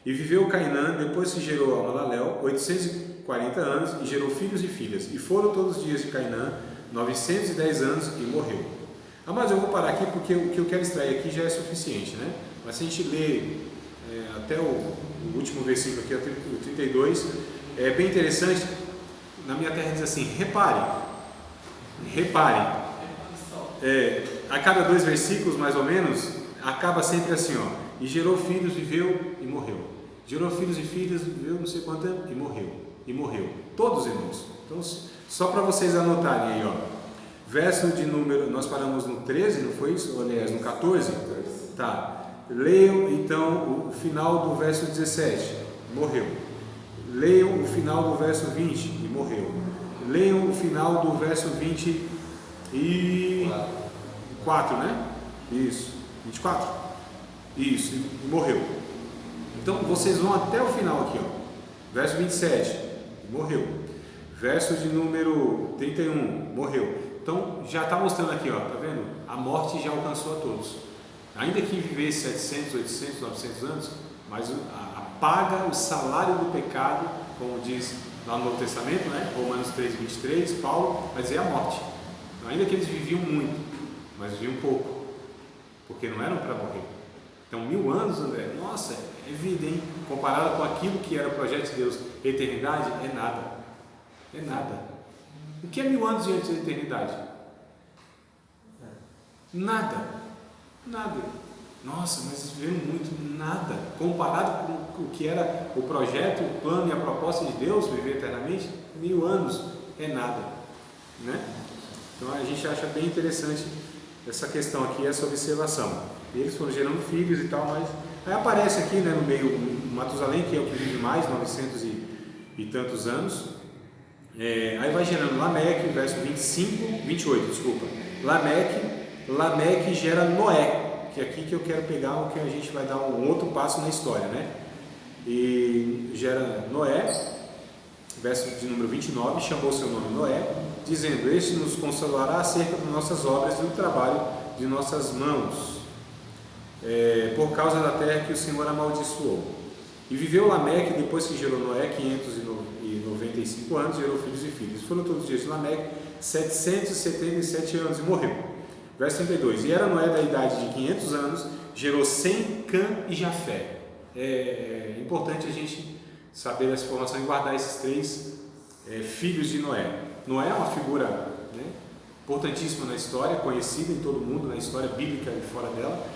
E viveu Cainã depois que gerou a Malalel 840 anos e gerou filhos e filhas. E foram todos os dias de Cainã 910 anos e morreu. Mas eu vou parar aqui porque o que eu quero extrair aqui já é suficiente, né? Mas se a gente ler até o último versículo aqui, o 32, é bem interessante. Na minha terra diz assim: reparem. A cada 2 versículos, mais ou menos, acaba sempre assim, ó. E gerou filhos, viveu e morreu. Gerou filhos e filhas, viveu não sei quanto tempo e morreu. E morreu. Todos irmãos. Então, só para vocês anotarem aí, ó. Verso de número, nós paramos no 13, não foi isso? Aliás, no 14? Tá. Leiam então o final do verso 17, morreu. Leiam o final do verso 20 e morreu. Leiam o final do verso 24, né? Isso. 24? Isso, e morreu. Então vocês vão até o final aqui, ó. Verso 27, e morreu. Verso de número 31, morreu. Então já está mostrando aqui, ó, tá vendo? A morte já alcançou a todos. Ainda que vivesse 700, 800, 900 anos, mas a paga, o salário do pecado, como diz lá no Novo Testamento, né? Romanos 3, 23, Paulo vai dizer a morte. Ainda que eles viviam muito, mas viviam pouco, porque não eram para morrer. Então 1000 anos, André, nossa, é vida, hein? Comparado com aquilo que era o projeto de Deus, eternidade, é nada. É nada. O que é 1000 anos diante da eternidade? Nada. Nada. Nossa, mas viveram muito, nada. Comparado com o que era o projeto, o plano e a proposta de Deus, viver eternamente, 1000 anos é nada, né? Então a gente acha bem interessante essa questão aqui, essa observação. Eles foram gerando filhos e tal, mas aí aparece aqui, né, no meio Matusalém, que é o que vive mais, 900 e tantos anos. Aí vai gerando Lameque, verso 28, desculpa. Lameque gera Noé, que é aqui que eu quero pegar o que a gente vai dar um outro passo na história, né? E gera Noé, verso de número 29, chamou seu nome Noé, dizendo: este nos consolará acerca de nossas obras e do trabalho de nossas mãos, por causa da terra que o Senhor amaldiçoou. E viveu Lameque, depois que gerou Noé, 595 anos, gerou filhos e filhas. Foram todos os dias de Lameque 777 anos e morreu. Verso 32, e era Noé da idade de 500 anos, gerou Sem, Cã e Jafé. É importante a gente saber essa informação e guardar esses 3 filhos de Noé. Noé é uma figura, né, importantíssima na história, conhecida em todo mundo, na história bíblica e fora dela.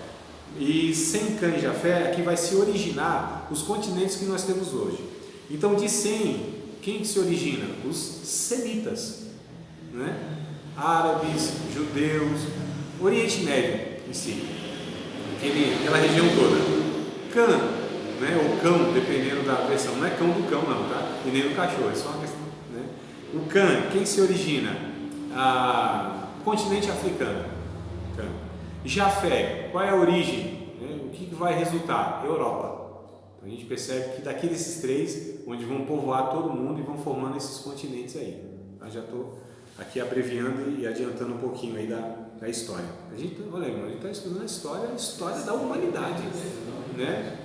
E Sem, Cã e Jafé aqui vai se originar os continentes que nós temos hoje. Então de Sem, quem se origina? Os semitas, né? Árabes, judeus, Oriente Médio em si, aquela região toda. Cã, né, ou cão, dependendo da versão, não é cão do cão não, tá? E nem do cachorro, é só uma questão, né? O Cã, quem se origina? O continente africano. Cã. Jafé, qual é a origem? O que vai resultar? Europa. Então a gente percebe que daqui desses 3, onde vão povoar todo mundo e vão formando esses continentes aí. Eu já estou aqui abreviando e adiantando um pouquinho aí da história. Olha, irmão, a gente está estudando a história da humanidade, né?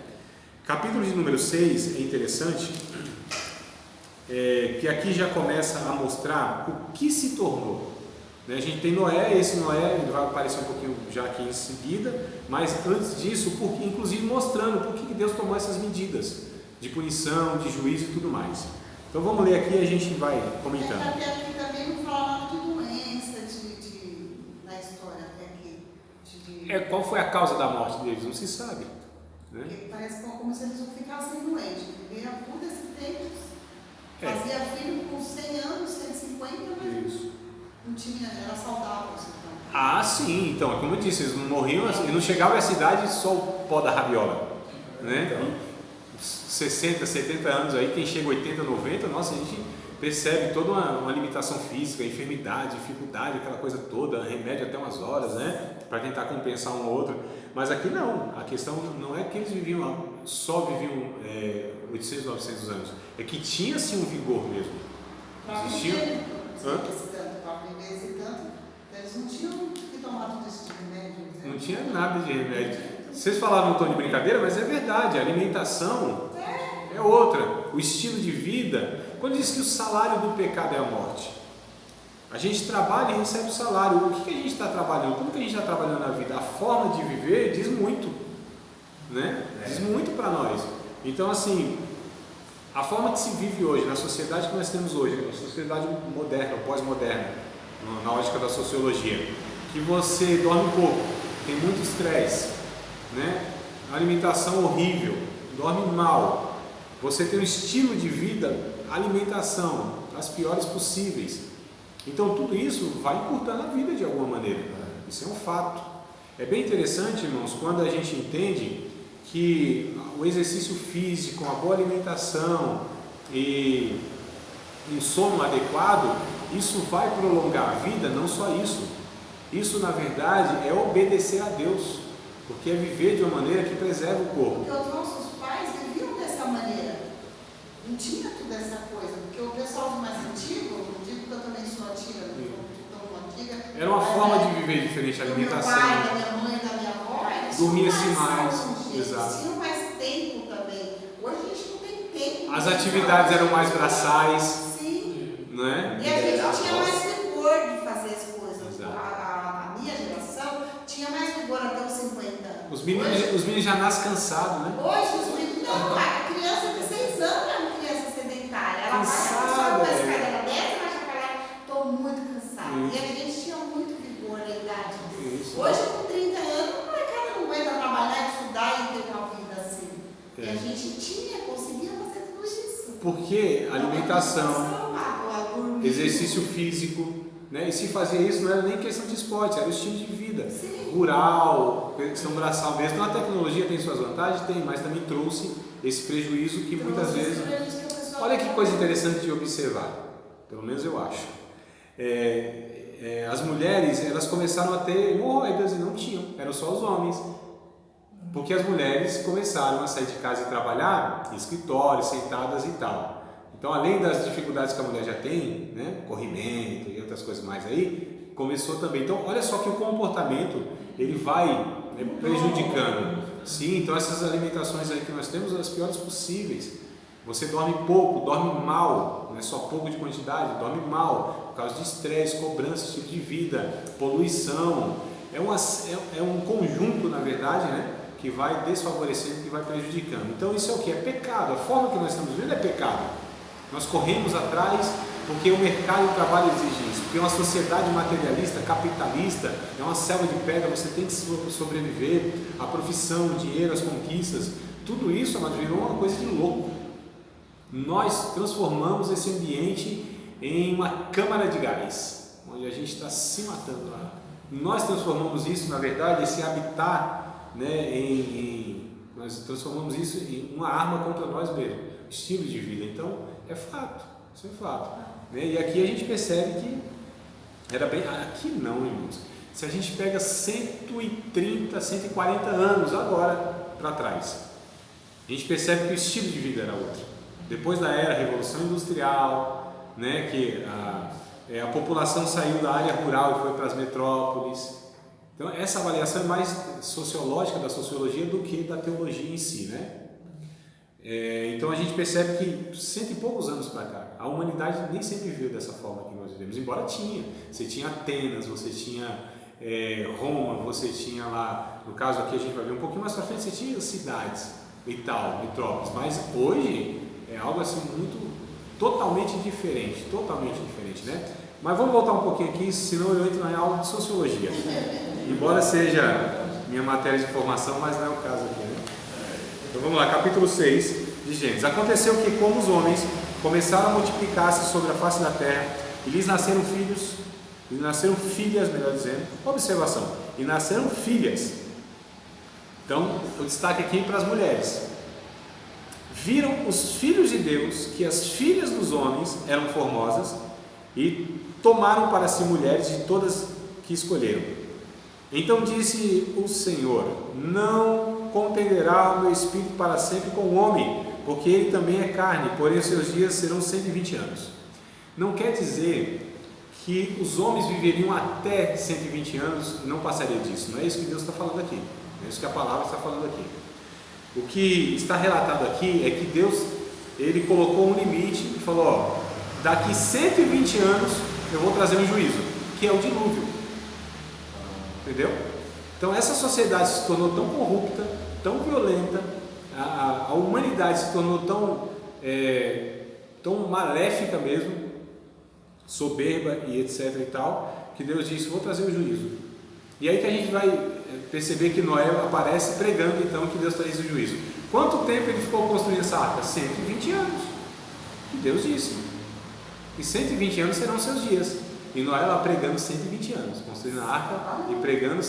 Capítulo de número 6 é interessante, que aqui já começa a mostrar o que se tornou. Né? A gente tem Noé, esse Noé ele vai aparecer um pouquinho já aqui em seguida, mas antes disso, inclusive mostrando por que Deus tomou essas medidas de punição, de juízo e tudo mais. Então vamos ler aqui e a gente vai comentando. Até aqui também não fala nada de doença, na história até aqui. Qual foi a causa da morte deles? Não se sabe. Né? Porque parece como se eles não ficassem doentes. Viveram por esse tempo, fazia filho com 100 anos, 150, mas Isso. não tinha, era saudável. Então. Ah, sim. Então, como eu disse, eles não morriam, eles não chegavam à cidade só o pó da rabiola. Né? Então, 60, 70 anos aí, quem chega a 80, 90, nossa, a gente percebe toda uma limitação física, enfermidade, dificuldade, aquela coisa toda, remédio até umas horas, né, para tentar compensar um ou outro. Mas aqui não, a questão não é que eles só viviam 800, 900 anos, é que tinha sim um vigor mesmo. Existia. Eles não tinham que tomar tudo isso de remédio. Não tinha nada de remédio. Vocês falaram no tom de brincadeira, mas é verdade, a alimentação é outra, o estilo de vida. Quando diz que o salário do pecado é a morte, a gente trabalha e recebe o salário. O que a gente está trabalhando? Como que a gente está trabalhando na vida? A forma de viver diz muito, né? Diz muito para nós. Então, assim, a forma que se vive hoje, na sociedade que nós temos hoje, na sociedade moderna, pós-moderna, na ótica da sociologia, que você dorme pouco, tem muito estresse, né? Alimentação horrível, dorme mal, você tem um estilo de vida, alimentação, as piores possíveis. Então tudo isso vai encurtando a vida de alguma maneira, isso é um fato. É bem interessante, irmãos, quando a gente entende que o exercício físico, a boa alimentação e um sono adequado, isso vai prolongar a vida. Não só isso na verdade é obedecer a Deus, porque é viver de uma maneira que preserva o corpo. Porque os nossos pais viviam dessa maneira, não tinha toda essa coisa, porque o pessoal mais antigo, não digo que eu também sou antiga, não sou tão antiga. Era uma forma de viver diferente, a alimentação. Meu pai, da minha mãe, da minha avó, eles dormia-se mais, exato. Eles tinham mais tempo também. Hoje a gente não tem tempo. As atividades eram mais braçais. Sim. Não é? E a gente tinha mais vigor de fazer as coisas. Exato. A minha geração tinha mais vigor até os 50 anos. Os meninos já nascem cansados, né? Hoje os meninos não, a criança de 6 anos é uma criança sedentária. Ela Cansada, vai para a escada dessa, vai falar, estou muito cansada. E a gente tinha muito vigor na idade. Isso. Hoje com 30 anos, o molecada não aguenta trabalhar, estudar e ter uma vida assim. E a gente conseguia fazer tudo isso. Porque alimentação, exercício físico, né? E se fazia isso não era nem questão de esporte, era o estilo de vida. Sim. Rural, questão braçal mesmo. A tecnologia tem suas vantagens, tem, mas também trouxe esse prejuízo que muitas vezes... Olha que coisa interessante de observar, pelo menos eu acho. As mulheres, elas começaram a ter hemorroidas e não tinham, eram só os homens. Porque as mulheres começaram a sair de casa e trabalhar em escritórios, sentadas e tal. Então, além das dificuldades que a mulher já tem, né, corrimento e outras coisas mais aí, começou também. Então, olha só que o comportamento, ele vai, né, prejudicando. Sim, então essas alimentações aí que nós temos, as piores possíveis. Você dorme pouco, dorme mal, não é só pouco de quantidade, dorme mal, por causa de estresse, cobrança, estilo de vida, poluição. É um conjunto, na verdade, né, que vai desfavorecendo, que vai prejudicando. Então isso é o que? É pecado. A forma que nós estamos vivendo é pecado. Nós corremos atrás porque o mercado e o trabalho exigem isso, porque uma sociedade materialista, capitalista, é uma selva de pedra, você tem que sobreviver, a profissão, o dinheiro, as conquistas, tudo isso virou uma coisa de louco. Nós transformamos esse ambiente em uma câmara de gás, onde a gente está se matando lá. Nós transformamos isso, na verdade, esse habitat, né, nós transformamos isso em uma arma contra nós mesmos, estilo de vida. Então, é fato, isso é fato. E aqui a gente percebe que era bem... Aqui não, irmãos. Se a gente pega 130, 140 anos agora para trás, a gente percebe que o estilo de vida era outro. Depois da Revolução Industrial, né, que a população saiu da área rural e foi para as metrópoles. Então essa avaliação é mais sociológica da sociologia do que da teologia em si, né? Então a gente percebe que 100 e poucos anos para cá, a humanidade nem sempre viveu dessa forma que nós vivemos, embora tinha. Você tinha Atenas, você tinha Roma, você tinha lá, no caso aqui a gente vai ver um pouquinho mais para frente, você tinha cidades e tal, metrópoles, mas hoje é algo assim totalmente diferente, né? Mas vamos voltar um pouquinho aqui, senão eu entro na aula de sociologia, embora seja minha matéria de formação, mas não é o caso aqui, né? Então vamos lá, capítulo 6 de Gênesis. Aconteceu que, como os homens começaram a multiplicar-se sobre a face da terra, e lhes nasceram filhos, e nasceram filhas, melhor dizendo, observação, e nasceram filhas. Então, o destaque aqui para as mulheres. Viram os filhos de Deus que as filhas dos homens eram formosas e tomaram para si mulheres de todas que escolheram. Então disse o Senhor: não contenderá o meu espírito para sempre com o homem, porque ele também é carne, porém os seus dias serão 120 anos. Não quer dizer que os homens viveriam até 120 anos e não passaria disso. Não é isso que Deus está falando aqui. Não é isso que a palavra está falando aqui. O que está relatado aqui é que Deus, ele colocou um limite e falou: ó, daqui 120 anos eu vou trazer um juízo, que é o dilúvio. Entendeu? Então essa sociedade se tornou tão corrupta, tão violenta, a humanidade se tornou tão maléfica mesmo, soberba e etc e tal, que Deus disse: vou trazer o juízo. E aí que a gente vai perceber que Noé aparece pregando então que Deus traz o juízo. Quanto tempo ele ficou construindo essa arca? 120 anos, que Deus disse. E 120 anos serão seus dias. E Noé lá pregando 120 anos, construindo a arca e pregando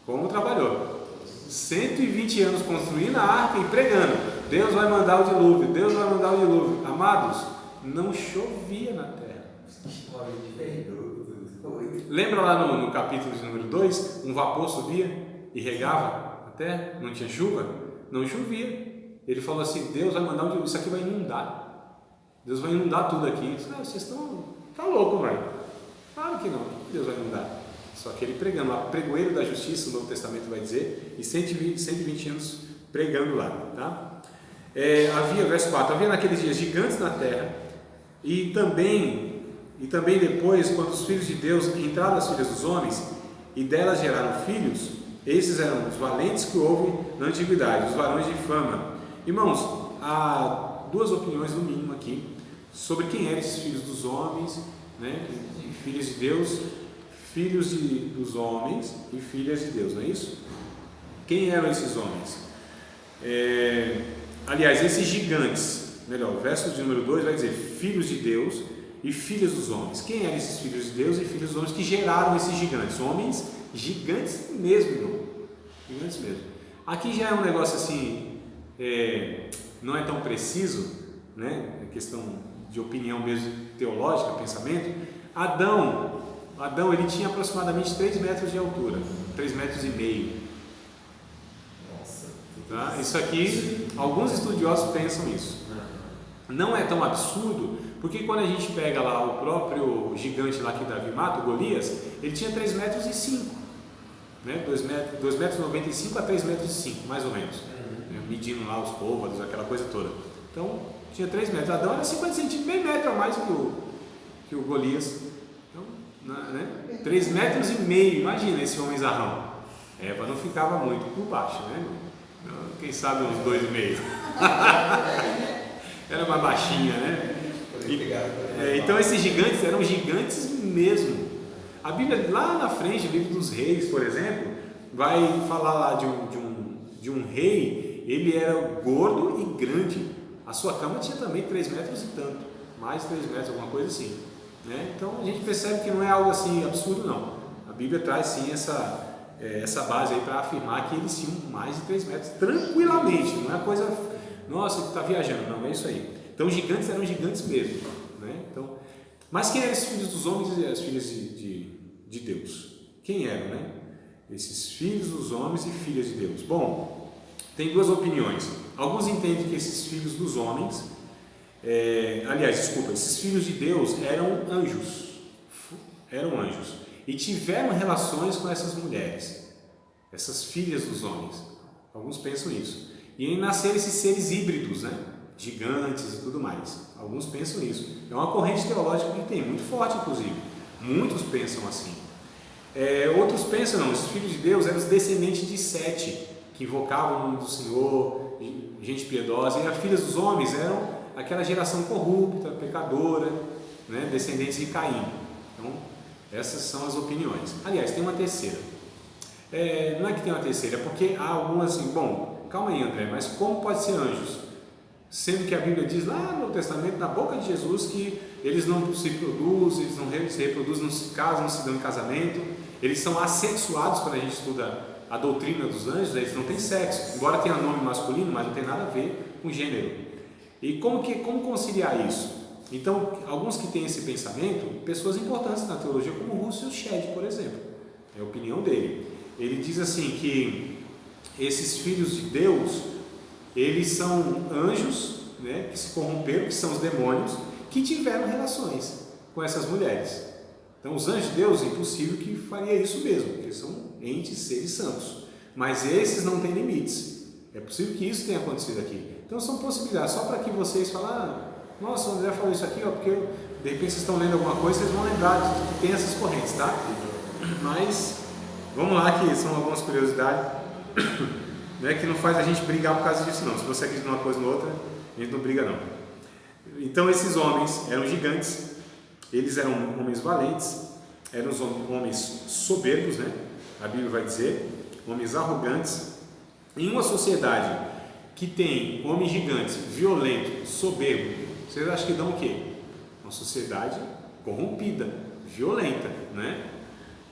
como trabalhou. 120 anos construindo a arca e pregando. Deus vai mandar o dilúvio, Deus vai mandar o dilúvio. Amados, não chovia na terra. Lembra lá no capítulo de número 2, um vapor subia e regava a terra, não tinha chuva? Não chovia. Ele falou assim: Deus vai mandar um dilúvio, isso aqui vai inundar. Deus vai inundar tudo aqui. Vocês estão loucos, velho. Claro que não, Deus vai inundar. Só que ele pregando, a pregoeiro da justiça, o Novo Testamento vai dizer, e 120 anos pregando lá, tá? Havia, verso 4, havia naqueles dias gigantes na terra, e também depois, quando os filhos de Deus entraram nas filhas dos homens, e delas geraram filhos, esses eram os valentes que houve na antiguidade, os varões de fama. Irmãos, há duas opiniões no mínimo aqui, sobre quem eram esses filhos dos homens, né? Filhos de Deus, filhos dos homens e filhas de Deus, não é isso? Quem eram esses homens? Aliás, esses gigantes, melhor, o verso de número 2 vai dizer filhos de Deus e filhas dos homens. Quem eram esses filhos de Deus e filhos dos homens que geraram esses gigantes? Homens gigantes mesmo, irmão. Gigantes mesmo. Aqui já é um negócio assim, não é tão preciso, né? É questão de opinião mesmo teológica, pensamento. Adão ele tinha aproximadamente 3 metros de altura, 3,5 metros. Nossa. Tá? Isso aqui, alguns estudiosos pensam isso. Não é tão absurdo, porque quando a gente pega lá o próprio gigante lá que Davi mata, o Golias, ele tinha 3,5 metros, né? 2,95 metros a 3,5 metros, mais ou menos, né? Medindo lá os côvados, aquela coisa toda. Então, tinha 3 metros. Adão era 50 centímetros, meio metro a mais que o Golias. Então, né? 3,5 metros, imagina esse homem zarrão. Eva não ficava muito por baixo, né? Quem sabe uns 2,5. Era mais baixinha, né? Então esses gigantes eram gigantes mesmo. A Bíblia lá na frente, o livro dos reis, por exemplo, vai falar lá de um rei. Ele era gordo e grande. A sua cama tinha também 3 metros e tanto, mais 3 metros, alguma coisa assim, né? Então a gente percebe que não é algo assim absurdo, não. A Bíblia traz sim essa base aí para afirmar que eles tinham mais de 3 metros tranquilamente. Não é coisa, nossa, que está viajando, não é isso aí. Então os gigantes eram gigantes mesmo, né? Então, mas quem eram os filhos dos homens e as filhas de Deus? Quem eram, né? Esses filhos dos homens e filhas de Deus. Bom, tem duas opiniões. Alguns entendem que esses filhos dos homens Aliás, desculpa, esses filhos de Deus eram anjos, e tiveram relações com essas mulheres, essas filhas dos homens. Alguns pensam isso. E aí nasceram esses seres híbridos, né? Gigantes e tudo mais. Alguns pensam isso. É uma corrente teológica que tem, muito forte inclusive. Muitos pensam assim. Outros pensam, não, os filhos de Deus eram os descendentes de Sete, que invocavam o nome do Senhor, gente piedosa, e as filhas dos homens eram aquela geração corrupta, pecadora, né? Descendentes de Caim. Então, essas são as opiniões. Aliás, tem uma terceira. Não é que tem uma terceira, é porque há algumas assim, bom, calma aí André, mas como pode ser anjos? Sendo que a Bíblia diz lá no Testamento, na boca de Jesus, que eles não se reproduzem, eles não se reproduzem, não se casam, não se dão em casamento, eles são assexuados. Quando a gente estuda a doutrina dos anjos, eles não têm sexo, embora tenha nome masculino, mas não tem nada a ver com gênero. E como conciliar isso? Então, alguns que têm esse pensamento, pessoas importantes na teologia, como o Russell Shedd, por exemplo, é a opinião dele. Ele diz assim que esses filhos de Deus, eles são anjos, né, que se corromperam, que são os demônios, que tiveram relações com essas mulheres. Então, os anjos de Deus, é impossível que faria isso mesmo, porque eles são entes, seres santos. Mas esses não têm limites. É possível que isso tenha acontecido aqui. Então, são possibilidades. Só para que vocês falem, nossa, o André falou isso aqui, porque de repente vocês estão lendo alguma coisa, vocês vão lembrar de que tem essas correntes, tá? Mas, vamos lá, que são algumas curiosidades. Né, que não faz a gente brigar por causa disso não. Se você acredita numa coisa ou outra, a gente não briga não. Então esses homens eram gigantes, eles eram homens valentes, eram os homens soberbos, né? A Bíblia vai dizer, homens arrogantes. Em uma sociedade que tem homens gigantes, violentos, soberbos, vocês acham que dão o quê? Uma sociedade corrompida, violenta, né?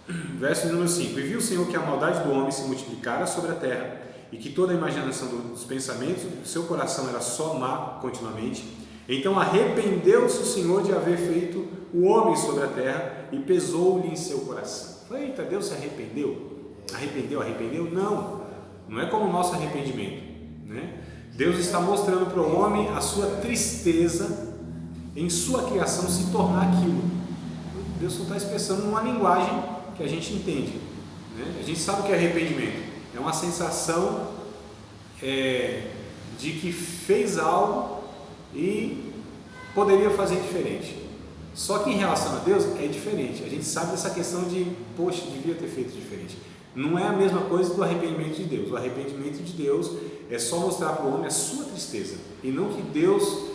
Verso número 5: E viu o Senhor que a maldade do homem se multiplicara sobre a terra, e que toda a imaginação dos pensamentos do seu coração era só má continuamente. Então arrependeu-se o Senhor de haver feito o homem sobre a terra, e pesou-lhe em seu coração. Eita, Deus se arrependeu? Arrependeu? Não é como o nosso arrependimento, né? Deus está mostrando para o homem a sua tristeza em sua criação se tornar aquilo. Deus só está expressando uma linguagem que a gente entende, né? A gente sabe o que é arrependimento. É uma sensação de que fez algo e poderia fazer diferente. Só que em relação a Deus é diferente. A gente sabe dessa questão de, poxa, devia ter feito diferente. Não é a mesma coisa do arrependimento de Deus. O arrependimento de Deus é só mostrar para o homem a sua tristeza, e não que Deus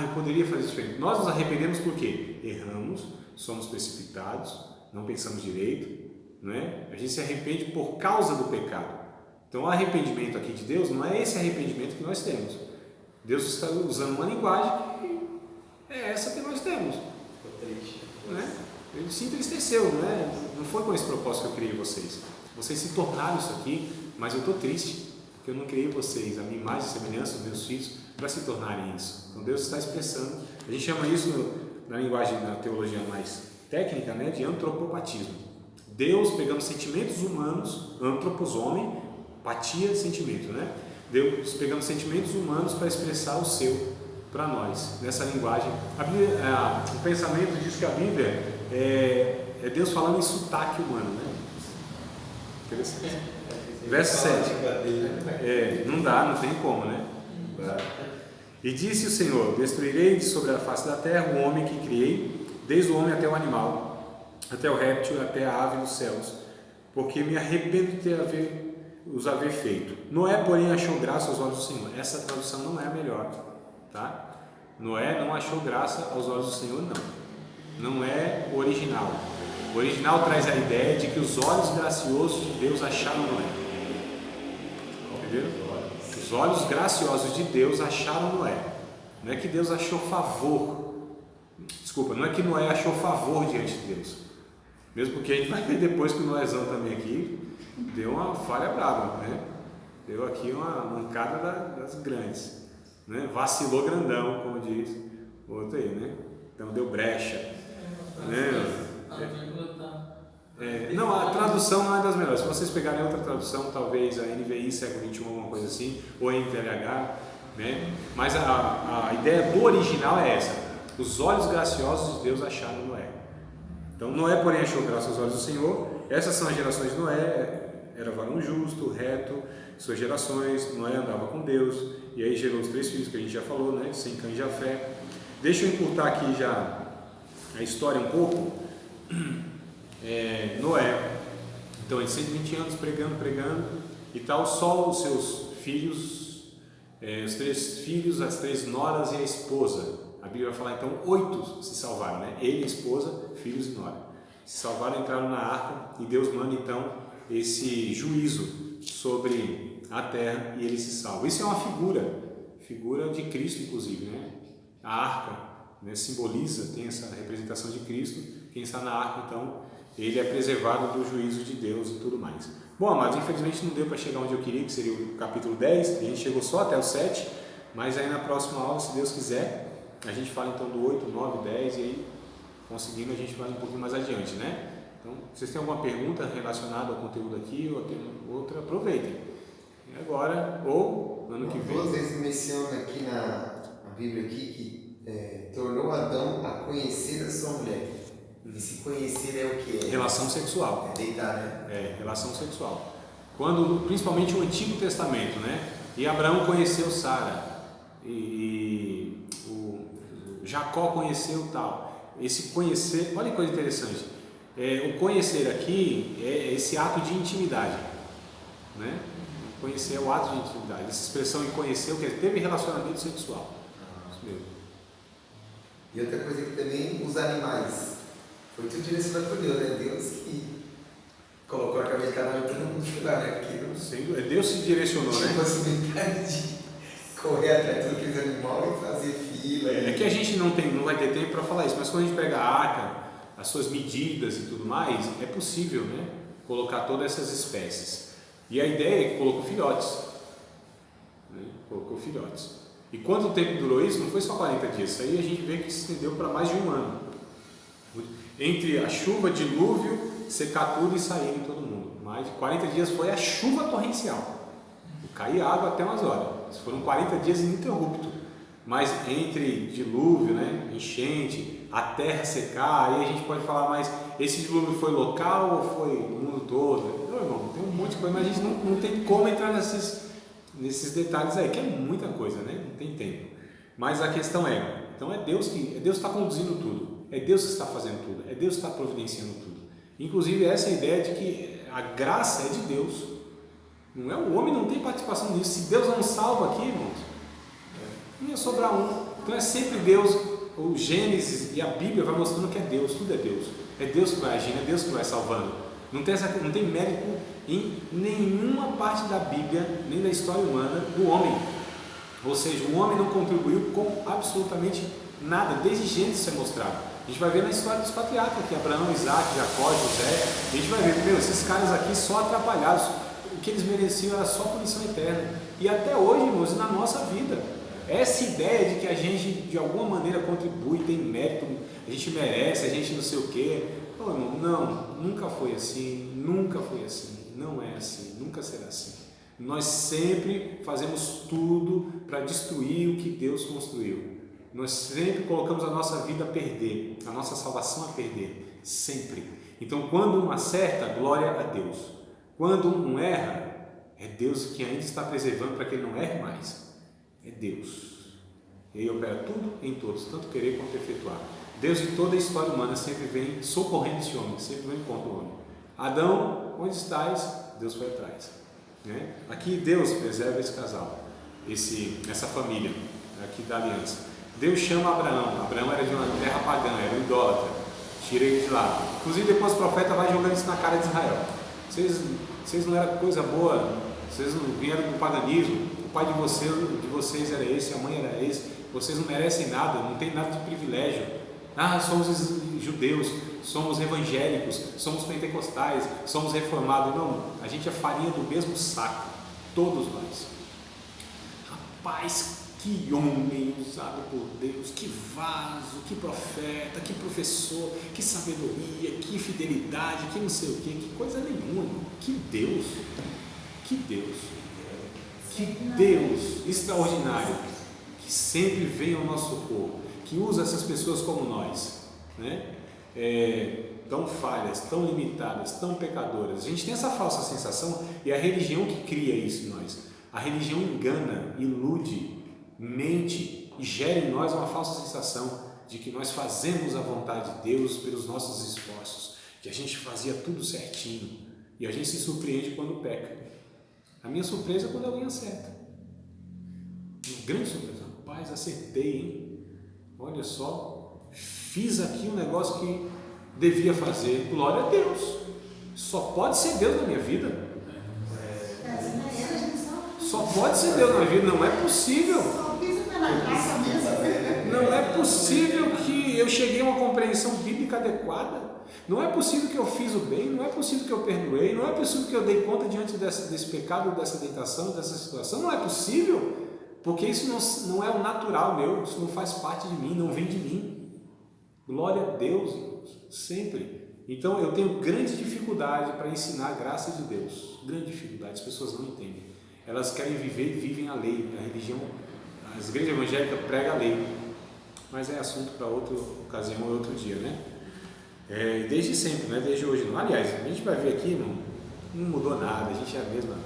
eu poderia fazer diferente. Nós nos arrependemos porque erramos, somos precipitados, não pensamos direito, não é? A gente se arrepende por causa do pecado. Então o arrependimento aqui de Deus não é esse arrependimento que nós temos. Deus está usando uma linguagem que é essa que nós temos. Não é? Ele se entristeceu, não é? Não foi com esse propósito que eu criei vocês. Vocês se tornaram isso aqui, mas eu estou triste, porque eu não criei vocês, a minha imagem e semelhança, os meus filhos, para se tornarem isso. Então Deus está expressando. A gente chama isso na linguagem da teologia mais técnica, né, de antropopatismo. Deus pegando sentimentos humanos, antropos, homem, patia, sentimento, né? Deus pegando sentimentos humanos para expressar o seu para nós, nessa linguagem. O pensamento diz que a Bíblia é Deus falando em sotaque humano, né? Interessante. Verso 7. Não dá, não tem como, né? E disse o Senhor: Destruirei de sobre a face da terra o homem que criei, desde o homem até o animal, até o réptil, até a ave dos céus, porque me arrependo de os haver feito. Noé, porém, achou graça aos olhos do Senhor. Essa tradução não é a melhor, tá? Noé não achou graça aos olhos do Senhor, não é o original. O original traz a ideia de que os olhos graciosos de Deus acharam Noé. Entendeu? Os olhos graciosos de Deus acharam Noé. Não é que Deus achou favor. Desculpa, não é que Noé achou favor diante de Deus. Mesmo porque a gente vai ver depois que o Noézão também aqui deu uma falha brava, né? Deu aqui uma mancada das grandes, né? Vacilou grandão, como diz o outro aí, né? Então deu brecha, né? Não, a tradução não é das melhores. Se vocês pegarem outra tradução, talvez a NVI século XXI, alguma coisa assim, ou a NTLH, né? Mas a ideia do original é essa: os olhos graciosos de Deus acharam Noé. Então Noé, porém, achou graça aos olhos do Senhor. Essas são as gerações de Noé. Era varão justo, reto, suas gerações. Noé andava com Deus, e aí gerou os 3 filhos que a gente já falou, né? Sem, Cã e Jafé. Deixa eu encurtar aqui já a história um pouco. Noé, então, em 120 anos pregando e tal, só os seus filhos, os 3 filhos, as 3 noras e a esposa. A Bíblia vai falar, então, 8 se salvaram, né? Ele, a esposa, filhos e nora. Se salvaram, entraram na arca, e Deus manda, então, esse juízo sobre a terra, e ele se salva. Isso é uma figura de Cristo, inclusive, né? A arca, né, simboliza, tem essa representação de Cristo. Quem está na arca, então, ele é preservado do juízo de Deus e tudo mais. Bom, amados, infelizmente não deu para chegar onde eu queria, que seria o capítulo 10, a gente chegou só até o 7, mas aí na próxima aula, se Deus quiser, a gente fala então do 8, 9, 10, e aí, conseguindo, a gente vai um pouquinho mais adiante, né? Então, se vocês têm alguma pergunta relacionada ao conteúdo aqui, ou tem outra, aproveitem. E agora, ou ano que vem. 2 vezes menciona aqui na Bíblia aqui que tornou Adão a conhecer a sua mulher. E se conhecer é o que? Relação sexual. É deitar, né? Relação sexual. Quando, principalmente o Antigo Testamento, né? E Abraão conheceu Sara, e o Jacó conheceu tal. Esse conhecer, olha que coisa interessante. O conhecer aqui é esse ato de intimidade, né? Conhecer é o ato de intimidade. Essa expressão em conhecer, o que teve relacionamento sexual. Isso mesmo. E outra coisa que também, os animais. Foi tudo direcionado por Deus, né? Deus que colocou a cabeça de cada um em todo mundo lugar, né? Porque Deus se direcionou, tinha né? possibilidade de correr atrás de todos aqueles animais e fazer fila. É que a gente não vai ter tempo para falar isso, mas quando a gente pega a arca, as suas medidas e tudo mais, é possível, né? Colocar todas essas espécies. E a ideia é que colocou filhotes. Né? Colocou filhotes. E quanto tempo durou isso? Não foi só 40 dias. Isso aí a gente vê que se estendeu para mais de 1 ano. Entre a chuva, dilúvio, secar tudo e sair em todo mundo. Mais de 40 dias foi a chuva torrencial. Caía água até umas horas. Foram 40 dias ininterruptos. Mas entre dilúvio, né, enchente, a terra secar, aí a gente pode falar, mas esse dilúvio foi local ou foi no mundo todo? Não, irmão, tem um monte de coisa, mas a gente não tem como entrar nesses detalhes aí, que é muita coisa, né? Não tem tempo. Mas a questão então é Deus que está conduzindo tudo. É Deus que está fazendo tudo, é Deus que está providenciando tudo. Inclusive essa ideia de que a graça é de Deus, não é o homem, não tem participação nisso. Se Deus não salva aqui, irmãos, não ia sobrar um. Então é sempre Deus. O Gênesis e a Bíblia vai mostrando que é Deus, tudo é Deus. É Deus que vai agindo, é Deus que vai salvando. Não tem mérito em nenhuma parte da Bíblia, nem da história humana, do homem. Ou seja, o homem não contribuiu com absolutamente nada, desde Gênesis isso é mostrado. A gente vai ver na história dos patriarcas aqui, Abraão, Isaac, Jacó, José. A gente vai ver, esses caras aqui só atrapalharam. O que eles mereciam era só punição eterna. E até hoje, irmãos, na nossa vida, essa ideia de que a gente de alguma maneira contribui, tem mérito, a gente merece, a gente não sei o quê. Não, irmão, não, nunca foi assim, não é assim, nunca será assim. Nós sempre fazemos tudo para destruir o que Deus construiu. Nós sempre colocamos a nossa vida a perder, a nossa salvação a perder, sempre. Então, quando um acerta, glória a Deus. Quando um erra, é Deus que ainda está preservando para que ele não erre mais. É Deus. Ele opera tudo em todos, tanto querer quanto efetuar. Deus em toda a história humana sempre vem socorrendo esse homem, sempre vem contra o homem. Adão, onde estás? Deus foi atrás. Né? Aqui Deus preserva esse casal, essa família aqui da aliança. Deus chama Abraão. Abraão era de uma terra pagã, era um idólatra. Tira ele de lá. Inclusive depois o profeta vai jogando isso na cara de Israel. Vocês não eram coisa boa, vocês não vieram do paganismo, o pai de vocês era esse, a mãe era esse, vocês não merecem nada, não tem nada de privilégio. Somos judeus, somos evangélicos, somos pentecostais, somos reformados. Não, a gente é farinha do mesmo saco, todos nós. Rapaz, que homem usado por Deus, que vaso, que profeta, que professor, que sabedoria, que fidelidade, que não sei o que coisa nenhuma, que Deus, Que Deus extraordinário, que sempre vem ao nosso socorro, que usa essas pessoas como nós, né? Tão falhas, tão limitadas, tão pecadoras. A gente tem essa falsa sensação, e é a religião que cria isso em nós. A religião engana, ilude, mente e gera em nós uma falsa sensação de que nós fazemos a vontade de Deus pelos nossos esforços, que a gente fazia tudo certinho, e a gente se surpreende quando peca. A minha surpresa é quando alguém acerta. Uma grande surpresa. Rapaz, acertei, hein? Olha só, fiz aqui um negócio que devia fazer. Glória a Deus. Só pode ser Deus na minha vida. Só pode ser Deus na minha vida. Não é possível. Não é possível que eu cheguei a uma compreensão bíblica adequada. Não é possível que eu fiz o bem, não é possível que eu perdoei, não é possível que eu dei conta diante desse pecado, dessa tentação, dessa situação. Não é possível, porque isso não é o natural meu, isso não faz parte de mim, não vem de mim. Glória a Deus, irmãos, sempre. Então eu tenho grande dificuldade para ensinar a graça de Deus, grande dificuldade, as pessoas não entendem. Elas querem viver, vivem a lei, a religião, as igrejas evangélicas pregam a lei, mas é assunto para outra ocasião ou outro dia, né? Desde sempre, não é desde hoje não. Aliás, a gente vai ver aqui, não mudou nada, a gente é a mesma